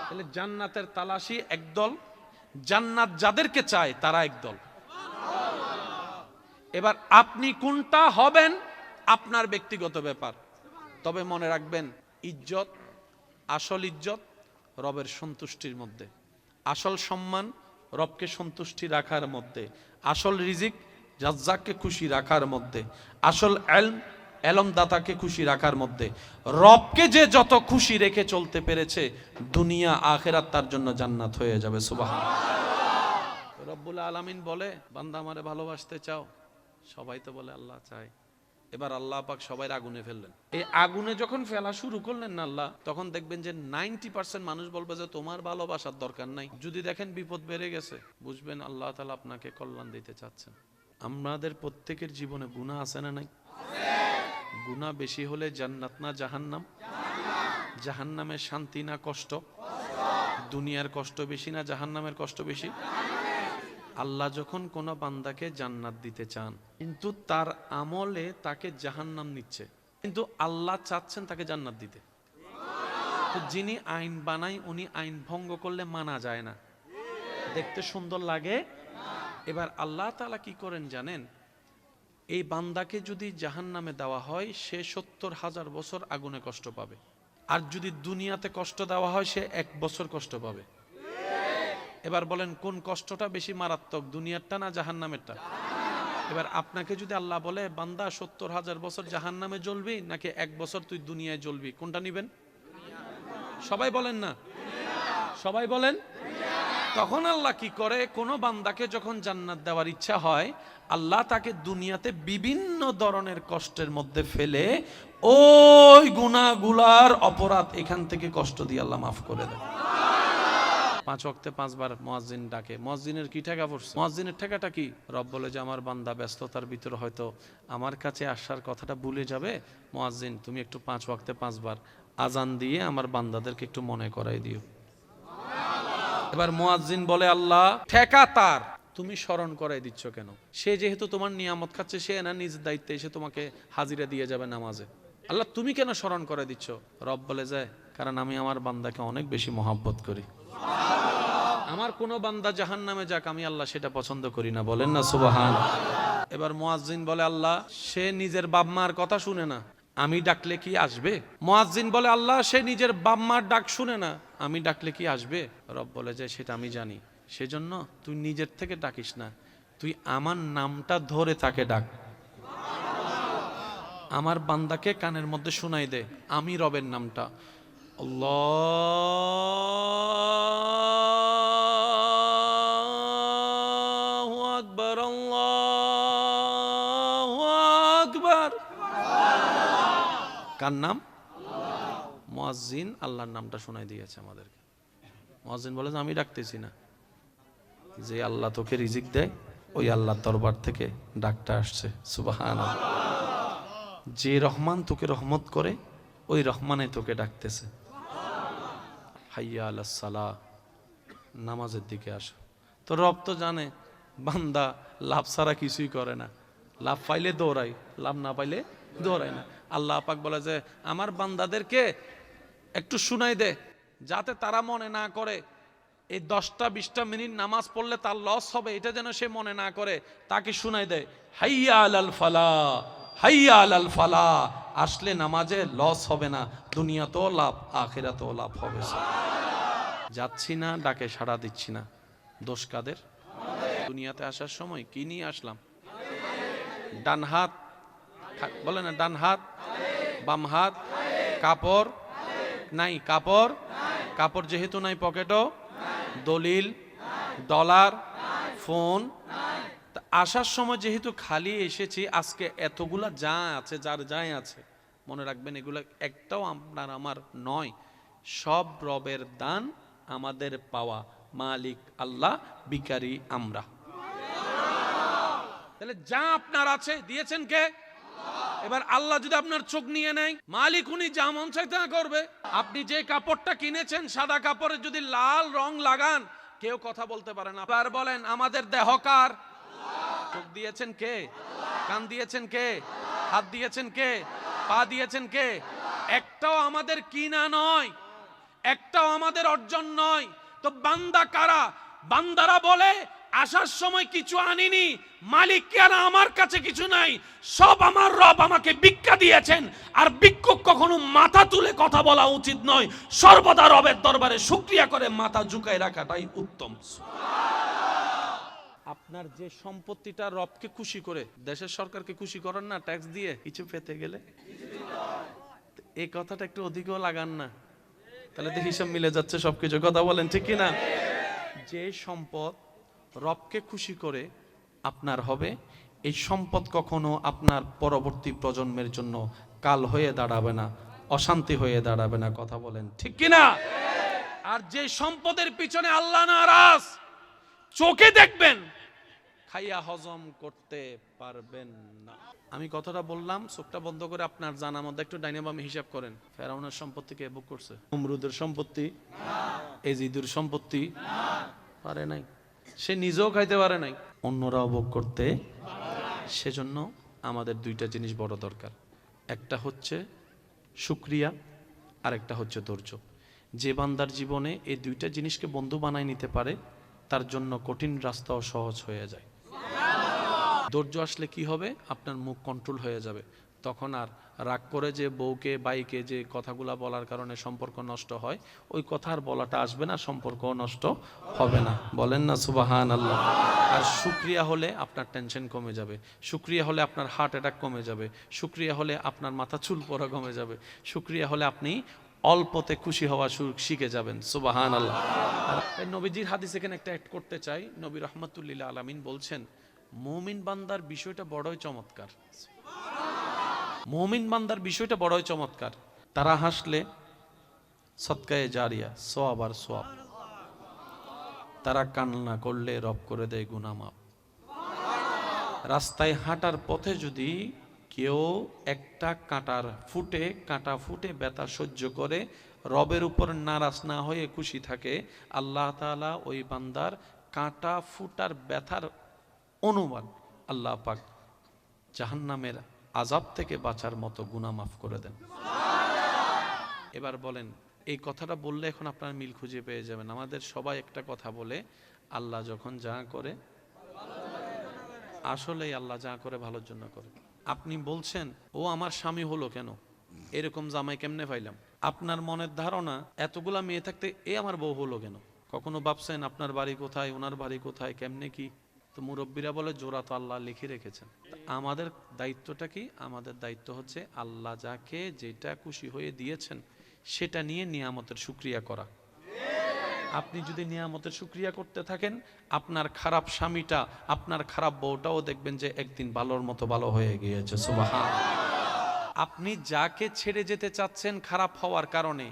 তাহলে জান্নাতের তালাশি একদল, জান্নাত যাদেরকে চায় তারা একদল। এবার আপনি কোনটা হবেন আপনার ব্যক্তিগত ব্যাপার। তবে মনে রাখবেন, ইজ্জত, আসল ইজ্জত রবের সন্তুষ্টির মধ্যে, আসল সম্মান রবকে সন্তুষ্টি রাখার মধ্যে, আসল রিজিক রাজ্জাককে খুশি রাখার মধ্যে, আসল এলম দাতাকে খুশি রাখার মধ্যে। রবকে যে যত খুশি রেখে চলতে পেরেছে, দুনিয়া আখেরাত তার জন্য জান্নাত হয়ে যাবে। সুবহানাল্লাহ। রব্বুল আলামিন বলে, বান্দা আমারে ভালোবাসতে চাও? সবাই তো বলে আল্লাহ চাই। এবার আল্লাহ পাক সবাই আগুনে ফেললেন। এই আগুনে যখন ফেলা শুরু করলেন না আল্লাহ, তখন দেখবেন যে 90% মানুষ বলবে যে তোমার ভালোবাসার দরকার নাই। যদি দেখেন বিপদ বেড়ে গেছে, বুঝবেন আল্লাহ তাআলা আপনাকে কল্যাণ দিতে চাচ্ছেন। আমাদের প্রত্যেকের জীবনে গুনাহ আছে না নাই? গুনাহ বেশি হলে জান্নাত না জাহান্নাম? জাহান্নামের শান্তি না কষ্ট? দুনিয়ার কষ্ট বেশি না জাহান্নামের কষ্ট বেশি? আল্লাহ যখন কোন বান্দাকে জান্নাত দিতে চান, কিন্তু তার আমলে তাকে জাহান্নাম নিচ্ছে, কিন্তু আল্লাহ চাচ্ছেন তাকে জান্নাত দিতে। তো যিনি আইন বানায় উনি আইন ভঙ্গ করলে মানা যায় না, দেখতে সুন্দর লাগে। এবার আল্লাহ তাআলা কি করেন জানেন? এই বান্দাকে যদি জাহান্নামে দেওয়া হয়, সে ৭০,০০০ বছর আগুনে কষ্ট পাবে। আর যদি দুনিয়াতে কষ্ট দেওয়া হয়, সে ১ বছর কষ্ট পাবে। এবার বলেন কোন কষ্টটা বেশি মারাত্মক, দুনিয়ারটা না জাহান্নামেরটা? এবার আপনাকে যদি আল্লাহ বলে, বান্দা ৭০,০০০ বছর জাহান্নামে জ্বলবি নাকি 1 বছর তুই দুনিয়ায় জ্বলবি, কোনটা নিবেন? সবাই বলেন না, সবাই বলেন। তখন আল্লাহ কি করে, কোন বান্দাকে যখন জান্নাত দেওয়ার ইচ্ছা হয়, আল্লাহ তাকে দুনিয়াতে বিভিন্ন ধরনের কষ্টের মধ্যে ফেলে ওই গুনাহগুলার অপরাধ এখান থেকে কষ্ট দিয়ে আল্লাহ মাফ করে দেয়। 5 ওয়াক্তে 5 বার মুয়াজ্জিন ডাকে। মুয়াজ্জিনের কি টাকা পড়ছে? মুয়াজ্জিনের টাকাটা কি? রব বলে যে আমার বান্দা ব্যস্ততার ভিতরে হয়তো আমার কাছে আসার কথাটা ভুলে যাবে, মুয়াজ্জিন তুমি একটু 5 ওয়াক্তে 5 বার আজান দিয়ে আমার বান্দাদেরকে একটু মনে করাই দিও। এবার মুয়াজ্জিন বলে, আল্লাহ ঠেকা তার, তুমি স্মরণ করাই দিচ্ছ কেন? সে যেহেতু তোমার নিয়ামত খাচ্ছে, সে না নিজ দায়িত্বে এসে তোমাকে হাজিরা দিয়ে যাবে নামাজে, আল্লাহ তুমি কেন স্মরণ করে দিচ্ছ? রব বলে যায়, কারণ আমি আমার বান্দাকে অনেক বেশি মহব্বত করি। আমার কোন বান্দা জাহান্নামে যাক, আমি আল্লাহ সেটা পছন্দ করি না। বলেন না সুবহান। এবার মুয়াজ্জিন বলে, আল্লাহ সে নিজের বাপ মার কথা শুনে না, আমি ডাকলে কি আসবে? মুয়াজ্জিন বলে আল্লাহ সে নিজের বাম্মার ডাক শুনে না, আমি ডাকলে কি আসবে? রব বলে যে সেটা আমি জানি, সেজন্য তুই নিজের থেকে ডাকিস না, তুই আমার নামটা ধরে তাকে ডাক। আমার বান্দাকে কানের মধ্যে শোনাই দে আমি রবের নামটা, আল্লাহু আকবার, আল্লাহু আকবার। কার নাম? মুয়াজ্জিন আল্লাহর নামটা শোনাই দিয়েছে আমাদেরকে। মুয়াজ্জিন বলে যে আমি ডাকতেছি না, যে আল্লাহ তোকে রিজিক দেয় ওই আল্লাহর দরবার থেকে ডাকটা আসছে। সুবহানাল্লাহ। যে রহমান তোকে রহমত করে ওই রহমানে তোকে ডাকতেছে। হাইয়া আলাস সালাহ, নামাজের দিকে আসো। তো রব তো জানে বান্দা লাভ ছাড়া কিছুই করে না, লাভ পাইলে দৌড়াই, লাভ না পাইলে দৌড়াই না। আল্লাহ পাক বলে যে আমার বান্দাদেরকে একটু শুনাই দে, যাতে তারা মনে না করে এই 10-20 মিনিট নামাজ পড়লে তার লস হবে, এটা যেন সে মনে না করে, তাকে শুনাই দেয় হাইয়া আলাল ফালাহ, হাইয়া আলাল ফালাহ। আসলে নামাজে লস হবে না, দুনিয়াতেও লাভ আখিরাতেও লাভ হবে। যাচ্ছি না, ডাকে সাড়া দিচ্ছি না, দোষ কাদের? দুনিয়াতে আসার সময় কি নিয়ে আসলাম? ডান হাত, বলে না ডান হাত, বাম হাত, কাপড় নাই, কাপড়, কাপড় যেহেতু নাই পকেটও, দলিল, ডলার, ফোন। আসার সময় যেহেতু খালি এসেছি, আজকে এতগুলা যা আছে, যার যাই আছে, মনে রাখবেন এগুলো একটাও আপনার আমার নয়, সব রবের দান, আমাদের পাওয়া। মালিক আল্লাহ, ভিখারি আমরা। তাহলে যা আপনার আছে দিয়েছেন কে? এবার আল্লাহ যদি আপনার চোখ নিয়ে নেয়, মালিক উনি যা মন চায় তা করবে। আপনি যে কাপড়টা কিনেছেন, সাদা কাপড়ে যদি লাল রং লাগান, কেউ কথা বলতে পারে না। আর বলেন আমাদের দেহ কার? চোখ দিয়েছেন কে? কান দিয়েছেন কে? হাত দিয়েছেন কে? পা দিয়েছেন কে? একটাও আমাদের কিনা নয়, একটাও আমাদের অর্জন নয়। তো বান্দা কারা? বান্দারা বলে আসার সময় কিছু আনিনি, মালিক কি আর আমার কাছে কিছু নাই, সব আমার রব আমাকে ভিক্ষা দিয়েছেন। আর ভিক্ষুক কখনো মাথা তুলে কথা বলা উচিত নয়, সর্বদা রবের দরবারে শুকরিয়া করে মাথা ঝুঁকায় রাখাটাই উত্তম। আপনার যে সম্পত্তিটা রবকে খুশি করে, দেশের সরকারকে খুশি করেন না ট্যাক্স দিয়ে কিছু পেতে গেলে, এই কথাটা একটু অধিকও লাগান না, তাহলে তো হিসাব মিলে যাচ্ছে সবকিছু। কথা বলেন ঠিক কিনা? যে সম্পদ রবকে খুশি করে আপনার হবে, এই সম্পদ কখনো আপনার পরবর্তী প্রজন্মের জন্য কাল হয়ে দাঁড়াবে না, অশান্তি হয়ে দাঁড়াবে না। কথা বলেন ঠিক কিনা? আর যে সম্পদের পিছনে আল্লাহ নারাজ, চোখে দেখবেন, খাইয়া হজম করতে পারবেন না। আমি কথাটা বললাম, চোখটা বন্ধ করে আপনার জানার মধ্যে একটু ডাইনে বামে হিসাব করেন। ফেরাউনের সম্পত্তি কে ভোগ করছে? নমরুদের সম্পত্তি, এজিদের সম্পত্তি পারে নাই, সে নিজেও খাইতে পারে নাই, অন্যরাও ভোগ করতে। সেজন্য আমাদের দুইটা জিনিস বড় দরকার, একটা হচ্ছে শুকরিয়া, আর একটা হচ্ছে ধৈর্য। যে বান্দার জীবনে এই দুইটা জিনিসকে বন্ধু বানায় নিতে পারে, তার জন্য কঠিন রাস্তাও সহজ হয়ে যায়। ধৈর্য আসলে কি হবে? আপনার মুখ কন্ট্রোল হয়ে যাবে, তখন আর রাগ করে যে বউকে বাইকে যে কথাগুলা বলার কারণে সম্পর্ক নষ্ট হয়, ওই কথা আর বলাটা আসবে না, সম্পর্ক নষ্ট হবে না। বলেন না সুবহানাল্লাহ। আর শুকরিয়া হলে আপনার টেনশন কমে যাবে, শুকরিয়া হলে আপনার হার্ট অ্যাটাক কমে যাবে, শুকরিয়া হলে আপনার মাথা চুল পড়া কমে যাবে, শুকরিয়া হলে আপনি অল্পতে খুশি হওয়া শিখে যাবেন। সুবহানাল্লাহ। আর নবীজির হাদিস এখানে একটা অ্যাড করতে চাই। নবী রাহমাতুল্লিল আলামিন বলছেন, মুমিন বান্দার বিষয়টা বড়ই চমৎকার, মুমিন বান্দার বিষয়টা বড়ই চমৎকার। তারা হাসলে সদকায়ে জারিয়া, সওয়াব আর সওয়াব। তারা কান্না করলে রব করে দেয় গুনাহ মাফ। রাস্তায় হাঁটার পথে যদি কেউ একটা কাঁটা ফুটে ব্যথা সহ্য করে রবের উপর নারাজ না হয়ে খুশি থাকে, আল্লাহ তাআলা ওই বান্দার কাঁটা ফুটার ব্যথার অনুমান আল্লাহ পাক জাহান্নামের আযাব থেকে বাঁচার মতো গুনাহ মাফ করে দেন। এবার বলেন, এই কথাটা বললে এখন আপনার মিল খুঁজে পেয়ে যাবেন। আমাদের সবাই একটা কথা বলে, আল্লাহ যখন যা করে, আসলেই আল্লাহ যা করে ভালোর জন্য করে। আপনি বলছেন ও আমার স্বামী হলো কেন, এরকম জামাই কেমনে পাইলাম? আপনার মনের ধারণা এতগুলা মেয়ে থাকতে এ আমার বউ হলো কেন? কখনো ভাবছেন আপনার বাড়ি কোথায়, ওনার বাড়ি কোথায়, কেমনে কি? তো মুরব্বীরা বলে জোড়া তো আল্লাহ লিখে রেখেছেন। আমাদের দায়িত্বটা কি? আমাদের দায়িত্ব হচ্ছে আল্লাহ যাকে যেটা খুশি হয়ে দিয়েছেন সেটা নিয়ে নিয়ামতের শুকরিয়া করা। আপনি যদি নিয়ামতের শুকরিয়া করতে থাকেন, আপনার খারাপ স্বামীটা, আপনার খারাপ বউটাও দেখবেন যে একদিন ভালোর মতো ভালো হয়ে গিয়েছে। সুবহানাল্লাহ। আপনি যাকে ছেড়ে যেতে চাচ্ছেন খারাপ হওয়ার কারণে,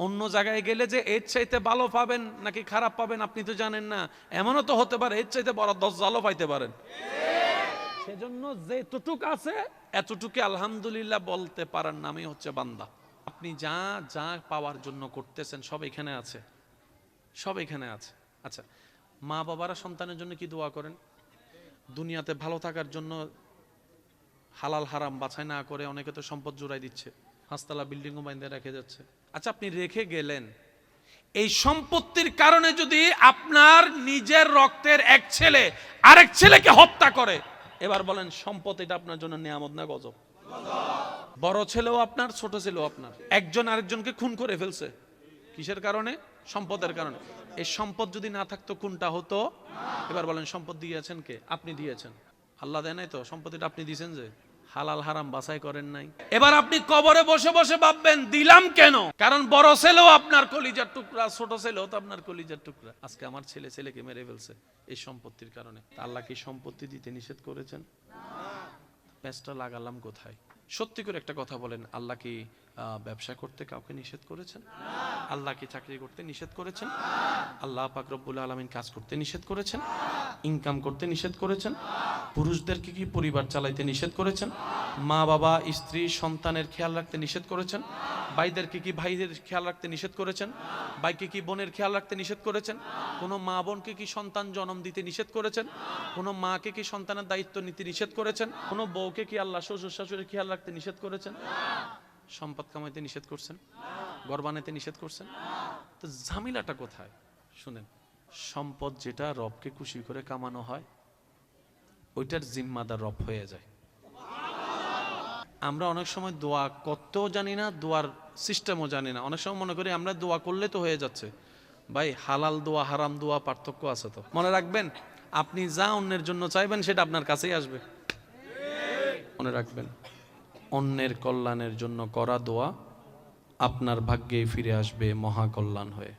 অন্য জায়গায় গেলে যে এর চাইতে ভালো পাবেন নাকি খারাপ পাবেন আপনি তো জানেন না। এমনও তো হতে পারে এর চাইতে বড় 10 জালও পাইতে পারেন। সেজন্য যেটুক আছে এতটুকু আলহামদুলিল্লাহ বলতে পারার নামই হচ্ছে বান্দা। আপনি যা যা পাওয়ার জন্য করতেছেন সব এখানে আছে, সব এখানে আছে। আচ্ছা, মা বাবারা সন্তানের জন্য কি দোয়া করেন? দুনিয়াতে ভালো থাকার জন্য হালাল হারাম বাছাই না করে অনেকে তো সম্পদ জোড়াই দিচ্ছে, 5 তলা বিল্ডিংও বাইন্ধে রেখে যাচ্ছে। আচ্ছা, আপনি রেখে গেলেন, এই সম্পত্তির কারণে যদি আপনার নিজের রক্তের এক ছেলে আরেক ছেলেকে হত্যা করে, এবার বলেন সম্পদ এটা আপনার জন্য নিয়ামত না গজব? বড় ছেলেও আপনার, ছোট ছেলেও আপনার। একজন আরেকজনকে খুন করে ফেলছে, কিসের কারণে? সম্পদের কারণে। এই সম্পদ যদি না থাকতো কোনটা হতো? এবার বলেন সম্পদ দিয়েছেন কে? আপনি দিয়েছেন। আল্লাহ দেয় নাই তো, সম্পত্তিটা আপনি দিয়েছেন যে। হালাল হারাম বাছাই করেন নাই। এবার আপনি কবরে বসে বসে ভাববেন দিলাম কেন? কারণ বড় ছেলেও আপনার কলিজার টুকরা, ছোট ছেলেও তো আপনার কলিজার টুকরা। আজকে আমার ছেলে ছেলেকে মেরে ফেলছে এই সম্পত্তির কারণে। আল্লাহ কি সম্পত্তি দিতে নিষেধ করেছেন? প্যাঁচটা লাগালাম কোথায়? সত্যি করে একটা কথা বলেন, আল্লাহ কি ব্যবসা করতে কাউকে নিষেধ করেছেন? আল্লাহ কি চাকরি করতে নিষেধ করেছেন? আল্লাহ পাক রব্বুল আলামিন কাজ করতে নিষেধ করেছেন? ইনকাম করতে নিষেধ করেছেন? পুরুষদেরকে কি পরিবার চালাইতে নিষেধ করেছেন? মা বাবা স্ত্রী সন্তানের খেয়াল রাখতে নিষেধ করেছেন? ভাইদেরকে কি ভাইদের খেয়াল রাখতে নিষেধ করেছেন? ভাইকে কি বোনের খেয়াল রাখতে নিষেধ করেছেন? কোনো মা বোনকে কি সন্তান জন্ম দিতে নিষেধ করেছেন? কোনো মাকে কি সন্তানের দায়িত্ব নিতে নিষেধ করেছেন? কোনো বউকে কি আল্লাহ শ্বশুর শাশুড়ির খেয়াল রাখতে নিষেধ করেছেন? সম্পদ কামাইতে নিষেধ করছেন? ঘর বানাইতে নিষেধ করছেন? তো ঝামেলাটা কোথায়? শুনেন, সম্পদ যেটা রবকে খুশি করে কামানো হয় ওইটার জিম্মাদার রব হয়ে যায়। আমরা অনেক সময় দোয়া করতেও জানি না, দোয়ার সিস্টেমও জানি না। অনেক সময় মনে করি আমরা দোয়া করলে তো হয়ে যাচ্ছে। ভাই, হালাল দোয়া হারাম দোয়া পার্থক্য আছে তো। মনে রাখবেন, আপনি যা অন্যের জন্য চাইবেন সেটা আপনার কাছেই আসবে। মনে রাখবেন, অন্যের কল্যাণের জন্য করা দোয়া আপনার ভাগ্যে ফিরে আসবে মহা কল্যাণ হয়ে।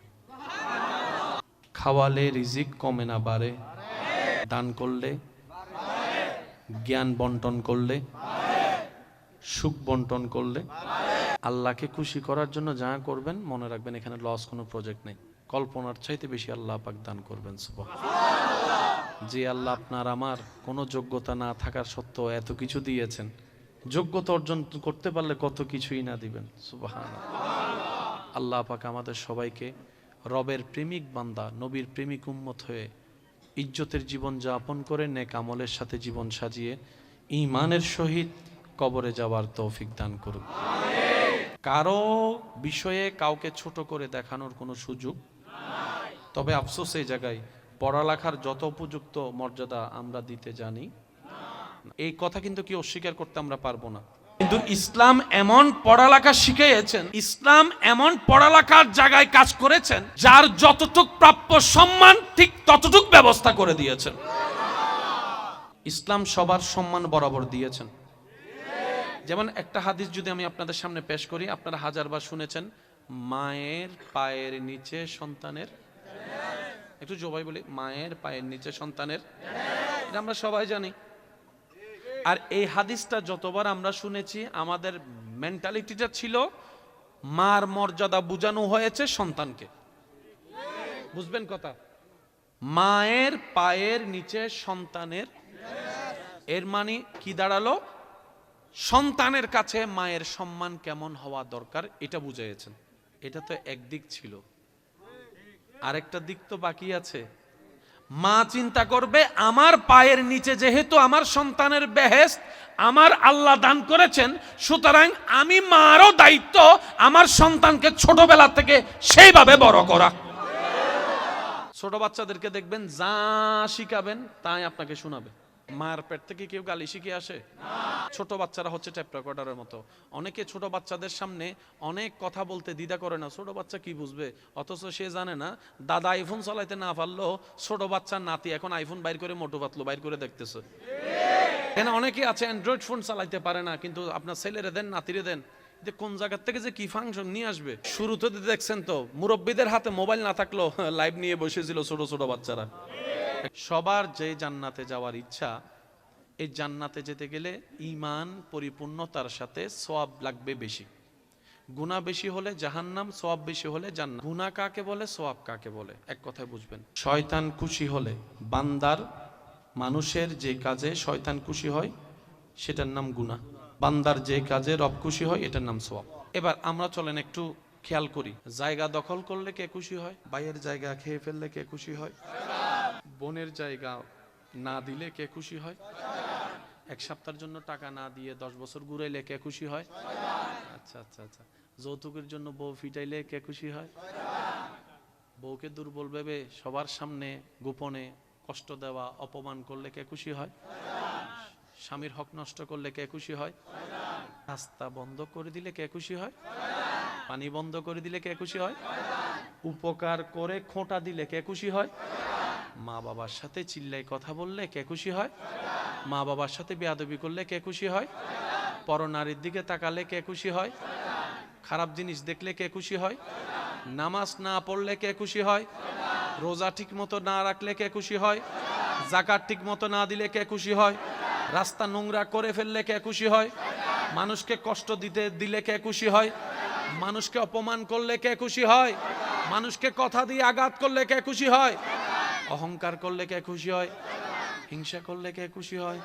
খাওয়ালে রিজিক কমে না বাড়ে, দান করলে, জ্ঞান বন্টন করলে, সুখ বন্টন করলে, আল্লাহকে খুশি করার জন্য যা করবেন মনে রাখবেন এখানে লস কোনো প্রজেক্ট নেই। কল্পনার চাইতে বেশি আল্লাহ পাক দান করবেন। সুবহানাল্লাহ। যে আল্লাহ আপনার আমার কোনো যোগ্যতা না থাকার সত্ত্বেও এত কিছু দিয়েছেন, যোগ্যতা অর্জন করতে পারলে কত কিছুই না দিবেন। সুবহানাল্লাহ। আল্লাহ পাক আমাদের সবাইকে রবের প্রেমিক বান্দা, নবীর প্রেমিক উম্মত হয়ে ইজ্জতের জীবন যাপন করে নেক আমলের সাথে জীবন সাজিয়ে ঈমানের সহিত কবরে যাওয়ার তৌফিক দান করুন। কারো বিষয়ে কাউকে ছোট করে দেখানোর কোনো সুযোগ নাই। তবে আফসোস এই জায়গায়, পড়ালেখার যত উপযুক্ত মর্যাদা আমরা দিতে জানি এই কথা কিন্তু কি অস্বীকার করতে আমরা পারবো না। কিন্তু ইসলাম এমন পড়ালেখা শিখিয়েছেন, ইসলাম এমন পড়ালেখার জায়গায় কাজ করেছেন যার যতটুক প্রাপ্য সম্মান ঠিক ততটুক ব্যবস্থা করে দিয়েছেন। ইসলাম সবার সম্মান বরাবর দিয়েছেন। যেমন একটা হাদিস যদি আমি আপনাদের সামনে পেশ করি, আপনারা হাজারবার শুনেছেন, মায়ের পায়ের নিচে সন্তানের, একটু জবাই বলি, মায়ের পায়ের নিচে সন্তানের, এটা আমরা সবাই জানি। আর এই হাদিসটা যতবার আমরা শুনেছি আমাদের মেন্টালিটিটা ছিল মার মর্যাদা বুঝানো হয়েছে সন্তানকে। বুঝবেন কথা, মায়ের পায়ের নিচে সন্তানের, এর মানে কি দাঁড়ালো? সন্তানের কাছে মায়ের সম্মান কেমন হওয়া দরকার এটা বুঝিয়েছেন। এটা তো একদিক ছিল, আরেকটা দিক তো বাকি আছে। মা চিন্তা করবে আমার পায়ের নিচে যেহেতু আমার সন্তানের বেহেশত আমার আল্লাহ দান করেছেন, সুতরাং আমি মারও দায়িত্ব আমার সন্তানকে ছোটবেলা থেকে সেইভাবে বড় করা। ছোট বাচ্চাদেরকে দেখবেন যা শিখাবেন তাই আপনাকে শোনাবে। মায়ের পেট থেকে কেউ গালি শিখে আসে? ছোট বাচ্চারা হচ্ছে টেপ রেকর্ডারের মতো। অনেকে ছোট বাচ্চাদের সামনে অনেক কথা বলতে দ্বিধা করে না, ছোট বাচ্চা কি বুঝবে, অথচ সে জানে না দাদা আইফোন চালাইতে না পারলেও ছোট বাচ্চার নাতি এখন আইফোন বাইর করে মোটু পাতলু বাইর করে দেখতেছে। কেন অনেকে আছে অ্যান্ড্রয়েড ফোন চালাইতে পারে না, কিন্তু আপনার ছেলেরে দেন নাতিরে দেন, যে কোন জায়গা থেকে যে কি ফাংশন নিয়ে আসবে। শুরুতে দেখছেন তো মুরব্বীদের হাতে মোবাইল না থাকলেও লাইভ নিয়ে বসেছিল ছোট ছোট বাচ্চারা। সবার যে জান্নাতে যাওয়ার ইচ্ছা, এই জান্নাতে যেতে গেলে ঈমান পরিপূর্ণতার সাথে সওয়াব লাগবে বেশি। গুনাহ বেশি হলে জাহান্নাম, সওয়াব বেশি হলে জান্নাত। গুনাহ কাকে বলে, সওয়াব কাকে বলে, এক কথায় বুঝবেন। শয়তান খুশি হলে, বান্দার মানুষের যে কাজে শয়তান খুশি হয় সেটার নাম গুনাহ, বান্দার যে কাজে রব খুশি হয় এটার নাম সওয়াব। এবার আমরা চলেন একটু খেয়াল করি, জায়গা দখল করলে কে খুশি হয়? ভাইয়ের জায়গা খেয়ে ফেললে কে খুশি হয়? বোনের জায়গা না দিলে কে খুশি হয়? এক সপ্তাহের জন্য টাকা না দিয়ে 10 বছর ঘুরাইলে কে খুশি হয়? আচ্ছা আচ্ছা আচ্ছা। যৌতুকের জন্য বউ ফিটাইলে কে খুশি হয়? বউকে দুর্বল ভেবে সবার সামনে গোপনে কষ্ট দেওয়া, অপমান করলে কে খুশি হয়? স্বামীর হক নষ্ট করলে কে খুশি হয়? রাস্তা বন্ধ করে দিলে কে খুশি হয়? পানি বন্ধ করে দিলে কে খুশি হয়? উপকার করে খোঁটা দিলে কে খুশি হয়? মা বাবার সাথে চিল্লাই কথা বললে কে খুশি হয়? মা বাবার সাথে বেয়াদবি করলে কে খুশি হয়? পরনারীর দিকে তাকালে কে খুশি হয়? খারাপ জিনিস দেখলে কে খুশি হয়? নামাজ না পড়লে কে খুশি হয়? রোজা ঠিক মতো না রাখলে কে খুশি হয়? যাকাত ঠিক মতো না দিলে কে খুশি হয়? রাস্তা নোংরা করে ফেললে কে খুশি হয়? মানুষকে কষ্ট দিলে কে খুশি হয়? মানুষকে অপমান করলে কে খুশি হয়? মানুষকে কথা দিয়ে আঘাত করলে কে খুশি হয়? অহংকার করলে কে খুশি হয়? হিংসা করলে কে খুশি হয়?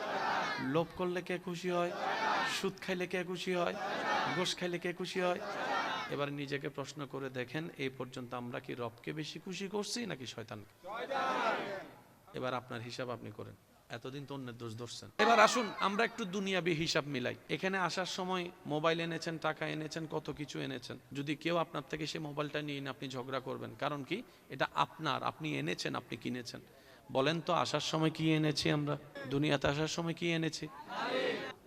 লোভ করলে কে খুশি হয়? সুদ খাইলে কে খুশি হয়? ঘুষ খাইলে কে খুশি হয়? এবার নিজেকে প্রশ্ন করে দেখেন, এই পর্যন্ত আমরা কি রবকে বেশি খুশি করছি নাকি শয়তানকে? এবার আপনার হিসাব আপনি করেন, এতদিন তো অন্যের দোষ ধরছেন। এবার আসুন আমরা একটু দুনিয়াবি হিসাব মিলাই। এখানে আসার সময় মোবাইল এনেছেন, টাকা এনেছেন, কত কিছু এনেছেন। যদি কেউ আপনার থেকে সে মোবাইলটা নিয়ে আপনি ঝগড়া করবেন, কারণ কি? এটা আপনার, আপনি এনেছেন, আপনি কিনেছেন। বলেন তো আসার সময় কি এনেছি আমরা? দুনিয়াতে আসার সময় কি এনেছি?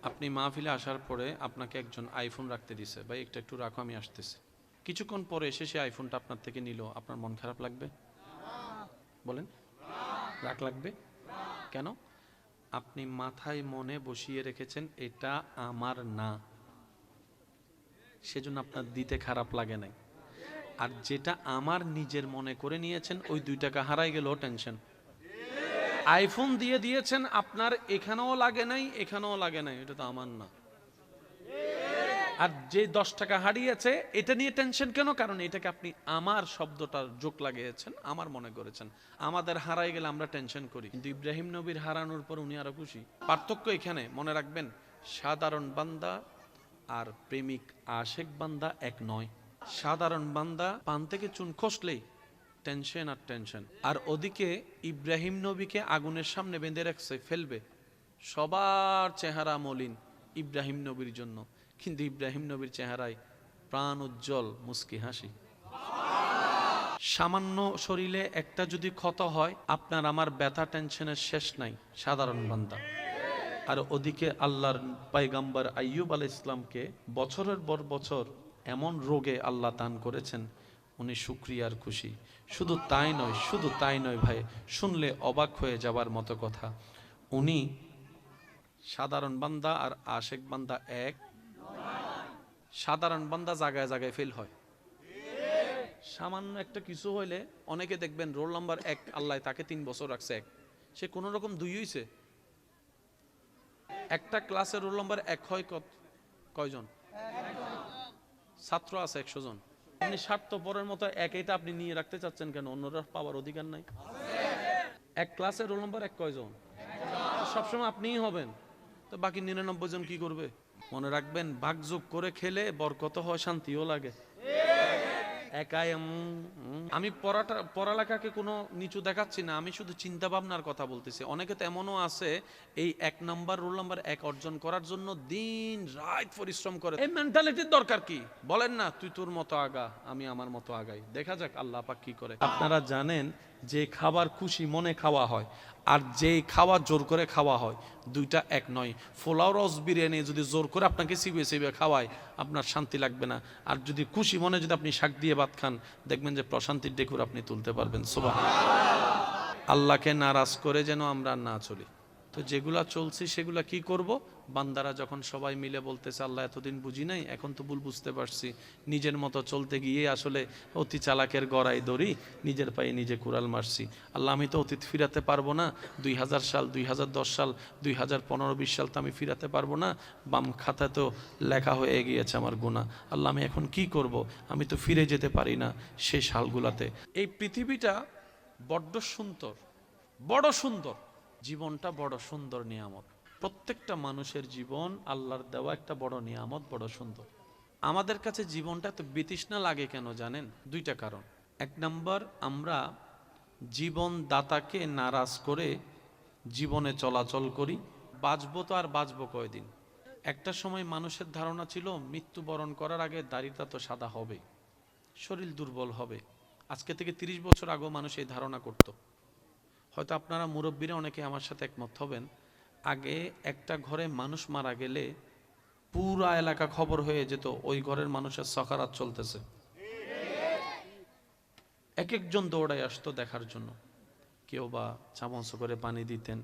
আপনি মাহফিলে আসার পরে আপনাকে একজন আইফোন রাখতে দিছে, ভাই একটা একটু রাখো আমি আসতেছি। কিছুক্ষণ পরে এসে সে আইফোনটা আপনার থেকে নিল, আপনার মন খারাপ লাগবে? বলেন, রাগ লাগবে কেন? আপনি মাথায় মনে বসিয়ে রেখেছেন এটা আমার না, সেজন্য আপনার দিতে খারাপ লাগে নাই। আর যেটা আমার নিজের মনে করে নিয়েছেন, ওই 2 টাকা হারাই গেল টেনশন। আইফোন দিয়ে দিয়েছেন, আপনার এখানেও লাগে নাই, এখানেও লাগে নাই, এটা তো আমার না। আর যে 10 টাকা হারিয়েছে এটা নিয়ে টেনশন কেন? কারণ এটাকে আপনি আমার শব্দটা যোগ লাগিয়েছেন, আমার মনে করেছেন। আমাদের হারাই গেলে আমরা টেনশন করি, কিন্তু ইব্রাহিম নবীর হারানোর পর উনি আরো খুশি। পার্থক্য এখানে মনে রাখবেন, সাধারণ বান্দা আর প্রেমিক আশেক বান্দা এক নয়। সাধারণ বান্দা পান থেকে চুন খসলেই টেনশন আর টেনশন, আর ওদিকে ইব্রাহিম নবীকে আগুনের সামনে বেঁধে রাখছে, ফেলবে, সবার চেহারা মলিন ইব্রাহিম নবীর জন্য, কিন্তু ইব্রাহিম নবীর চেহারায় প্রাণ উজ্জ্বল মুস্কি হাসি। সামান্য শরীরে একটা যদি ক্ষত হয়, আপনার আমার ব্যথা টেনশনের শেষ নাই, সাধারণ বান্দা। আর ওদিকে আল্লাহর পয়গম্বর আইয়ুব আলাইহিস সালামকে বছরের পর বছর এমন রোগে আল্লাহ দান করেছেন, উনি শুকরিয়ার খুশি। শুধু তাই নয়, শুধু তাই নয় ভাই, শুনলে অবাক হয়ে যাবার মতো কথা, উনি সাধারণ বান্দা আর আশেক বান্দা এক। সাধারণ বান্দা জায়গায় জায়গায় ফেল হয়, সামান্য একটা কিছু হইলে অনেকে দেখবেন রোল নাম্বার 1, আল্লাহ তাকে 3 বছর রাখছে 1, সে কোন রকম 2 হইছে। একটা ক্লাসে রোল নাম্বার 1 হয় কয়জন? ছাত্র আছে 100 জন। আপনি স্বার্থপরের মতো একইটা আপনি নিয়ে রাখতে চাচ্ছেন কেন? অন্যরা পাওয়ার অধিকার নাই? এক ক্লাসে রোল নাম্বার 1 কয়জন? সবসময় আপনিই হবেন, তো বাকি 99 জন কি করবে? মনে রাখবেন, ভাগযোগ করে খেলে বরকত হয়, শান্তিও লাগে। একাই আমি পড়ালেখাকে কোনো নিচু দেখাচ্ছি না, আমি শুধু চিন্তা ভাবনার কথা বলতেছি। অনেকে তো এমনও আছে এই 1 নাম্বার রোল নাম্বার 1 অর্জন করার জন্য দিন রাত পরিশ্রম করে। এই মেন্টালিটির দরকার কি? বলেন না, তুই তোর মতো আগা, আমি আমার মতো আগাই, দেখা যাক আল্লাহ পাক কি করে। আপনারা জানেন যে খাবার খুশি মনে খাওয়া হয় আর যে খাবার জোর করে খাওয়া হয় দুইটা এক নয়। পোলাও রস বিরিয়ানি যদি জোর করে আপনাকে চিবিয়ে চিবিয়ে খাওয়ায় আপনার শান্তি লাগবে না, আর যদি খুশি মনে যদি আপনি শাক দিয়ে ভাত খান দেখবেন যে প্রশান্তির ডেকুর আপনি তুলতে পারবেন। সুবহানাল্লাহ। আল্লাহকে নারাজ করে যেন আমরা না চলি। তো যেগুলা চলছি সেগুলা কি করব? বান্দারা যখন সবাই মিলে বলতেছে আল্লাহ এতদিন বুঝি নাই, এখন তো ভুল বুঝতে পারছি, নিজের মতো চলতে গিয়ে আসলে অতি চালাকের গড়াই দড়ি, নিজের পায়ে নিজে কুড়াল মারছি। আল্লাহ আমি তো অতীত ফিরাতে পারবো না, 2000 সাল 2010 সাল 2015-20 সাল তো আমি ফিরাতে পারবো না, বাম খাতা তো লেখা হয়ে গিয়েছে আমার গুনাহ। আল্লাহ আমি এখন কি করব? আমি তো ফিরে যেতে পারি না সেই সালগুলাতে। এই পৃথিবীটা বড্ড সুন্দর, বড় সুন্দর, জীবনটা বড় সুন্দর নিয়ামত। প্রত্যেকটা মানুষের জীবন আল্লাহর দেওয়া একটা বড় নিয়ামত, বড় সুন্দর। আমাদের কাছে জীবনটা তো বিতৃষ্ণা লাগে কেন জানেন? দুইটা কারণ। এক নম্বর, আমরা জীবন দাতাকে নারাজ করে জীবনে চলাচল করি। বাঁচবো তো আর বাঁচবো কয়দিন? একটা সময় মানুষের ধারণা ছিল মৃত্যুবরণ করার আগে দাড়িটা তো সাদা হবে, শরীর দুর্বল হবে। আজকে থেকে 30 বছর আগেও মানুষ এই ধারণা করত। হয়তো আপনারা মুরব্বীরা অনেকে আমার সাথে একমত হবেন। আগে একটা ঘরে মানুষ মারা গেলে পুরা এলাকা খবর হয়ে যেত ওই ঘরের মানুষের সকারাত চলতেছে। এক একজন দৌড়ায় আসতো দেখার জন্য। কেউ বা চামচ করে পানি দিতেন,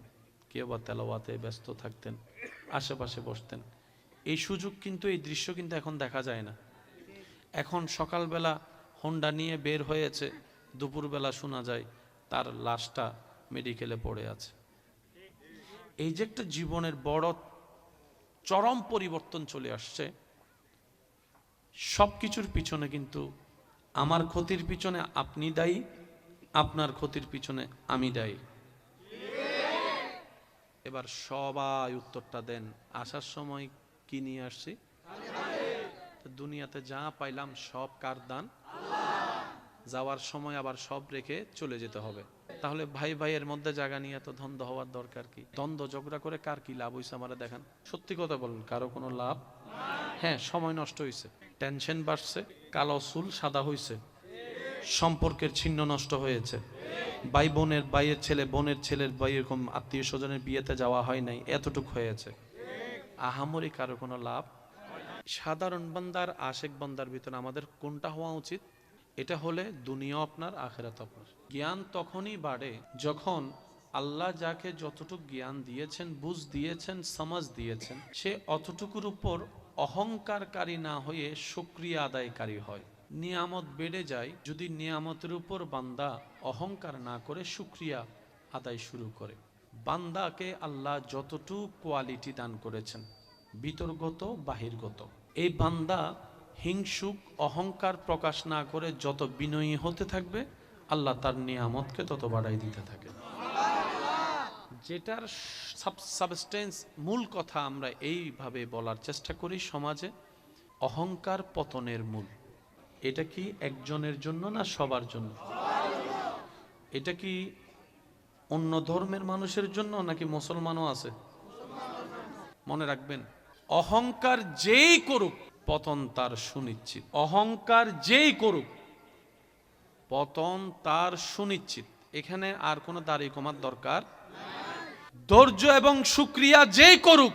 কেউ বা তেলাওয়াতে ব্যস্ত থাকতেন, আশেপাশে বসতেন। এই সুযোগ কিন্তু, এই দৃশ্য কিন্তু এখন দেখা যায় না। এখন সকালবেলা হোন্ডা নিয়ে বের হয়েছে, দুপুরবেলা শোনা যায় তার লাশটা মেডিকেলে পড়ে আছে। এই যে একটা জীবনের বড় চরম পরিবর্তন চলে আসছে, সবকিছুর পিছনে কিন্তু আমার ক্ষতির পিছনে আপনি দায়ী, আপনার ক্ষতির পিছনে আমি দায়ী। এবার সবাই উত্তরটা দেন। আসার সময় কি নিয়ে আসছি? দুনিয়াতে যা পাইলাম সব কার দান? যাওয়ার সময় আবার সব রেখে চলে যেতে হবে। তাহলে ভাই ভাইয়ের মধ্যে জায়গা নিয়ে এত দ্বন্দ্ব হওয়ার দরকার কি? দ্বন্দ্ব ঝগড়া করে কার কি লাভ হয়েছে আমারে দেখান। সত্যি কথা বলুন, কারো কোনো লাভ? হ্যাঁ, সময় নষ্ট হয়েছে, টেনশন বাড়ছে, কালো চুল সাদা হয়েছে, সম্পর্কের ছিন্ন নষ্ট হয়েছে, ভাই বোনের ভাইয়ের ছেলে বোনের ছেলের ভাই এরকম আত্মীয় স্বজনের বিয়েতে যাওয়া হয় নাই, এতটুক হয়েছে। আহামরি কারো কোনো লাভ? সাধারণ বান্দার আশেক বান্দার ভিতরে আমাদের কোনটা হওয়া উচিত? এটা হলে দুনিয়া আপনার, আখিরাত আপনার। জ্ঞান তখনই বাড়ে যখন আল্লাহ যাকে যতটুকু জ্ঞান দিয়েছেন, বুঝ দিয়েছেন, সমাজ দিয়েছেন, সে অতটুকুর উপর অহংকারকারী না হয়ে শুকরিয়া আদায়কারী হয়। নিয়ামত বেড়ে যায় যদি নিয়ামতের উপর বান্দা অহংকার না করে শুকরিয়া আদায় শুরু করে। বান্দাকে আল্লাহ যতটুকু কোয়ালিটি দান করেছেন, ভিতরগত বাহিরগত, এই বান্দা হিংসুক অহংকার প্রকাশ না করে যত বিনয়ী হতে থাকবে, আল্লাহ তার নিয়ামতকে তত বাড়াই দিতে থাকে। যেটার সাবস্টেন্স, মূল কথা আমরা এইভাবে বলার চেষ্টা করি সমাজে, অহংকার পতনের মূল। এটা কি একজনের জন্য না সবার জন্য? এটা কি অন্য ধর্মের মানুষের জন্য নাকি মুসলমানও আছে? মনে রাখবেন, অহংকার যেই করুক পতন তার সুনিশ্চিত। অহংকার যেই করুক পতন তার সুনিশ্চিত। এখানে আর কোনো দাড়ি কমার দরকার। ধৈর্য এবং শুকরিয়া যেই করুক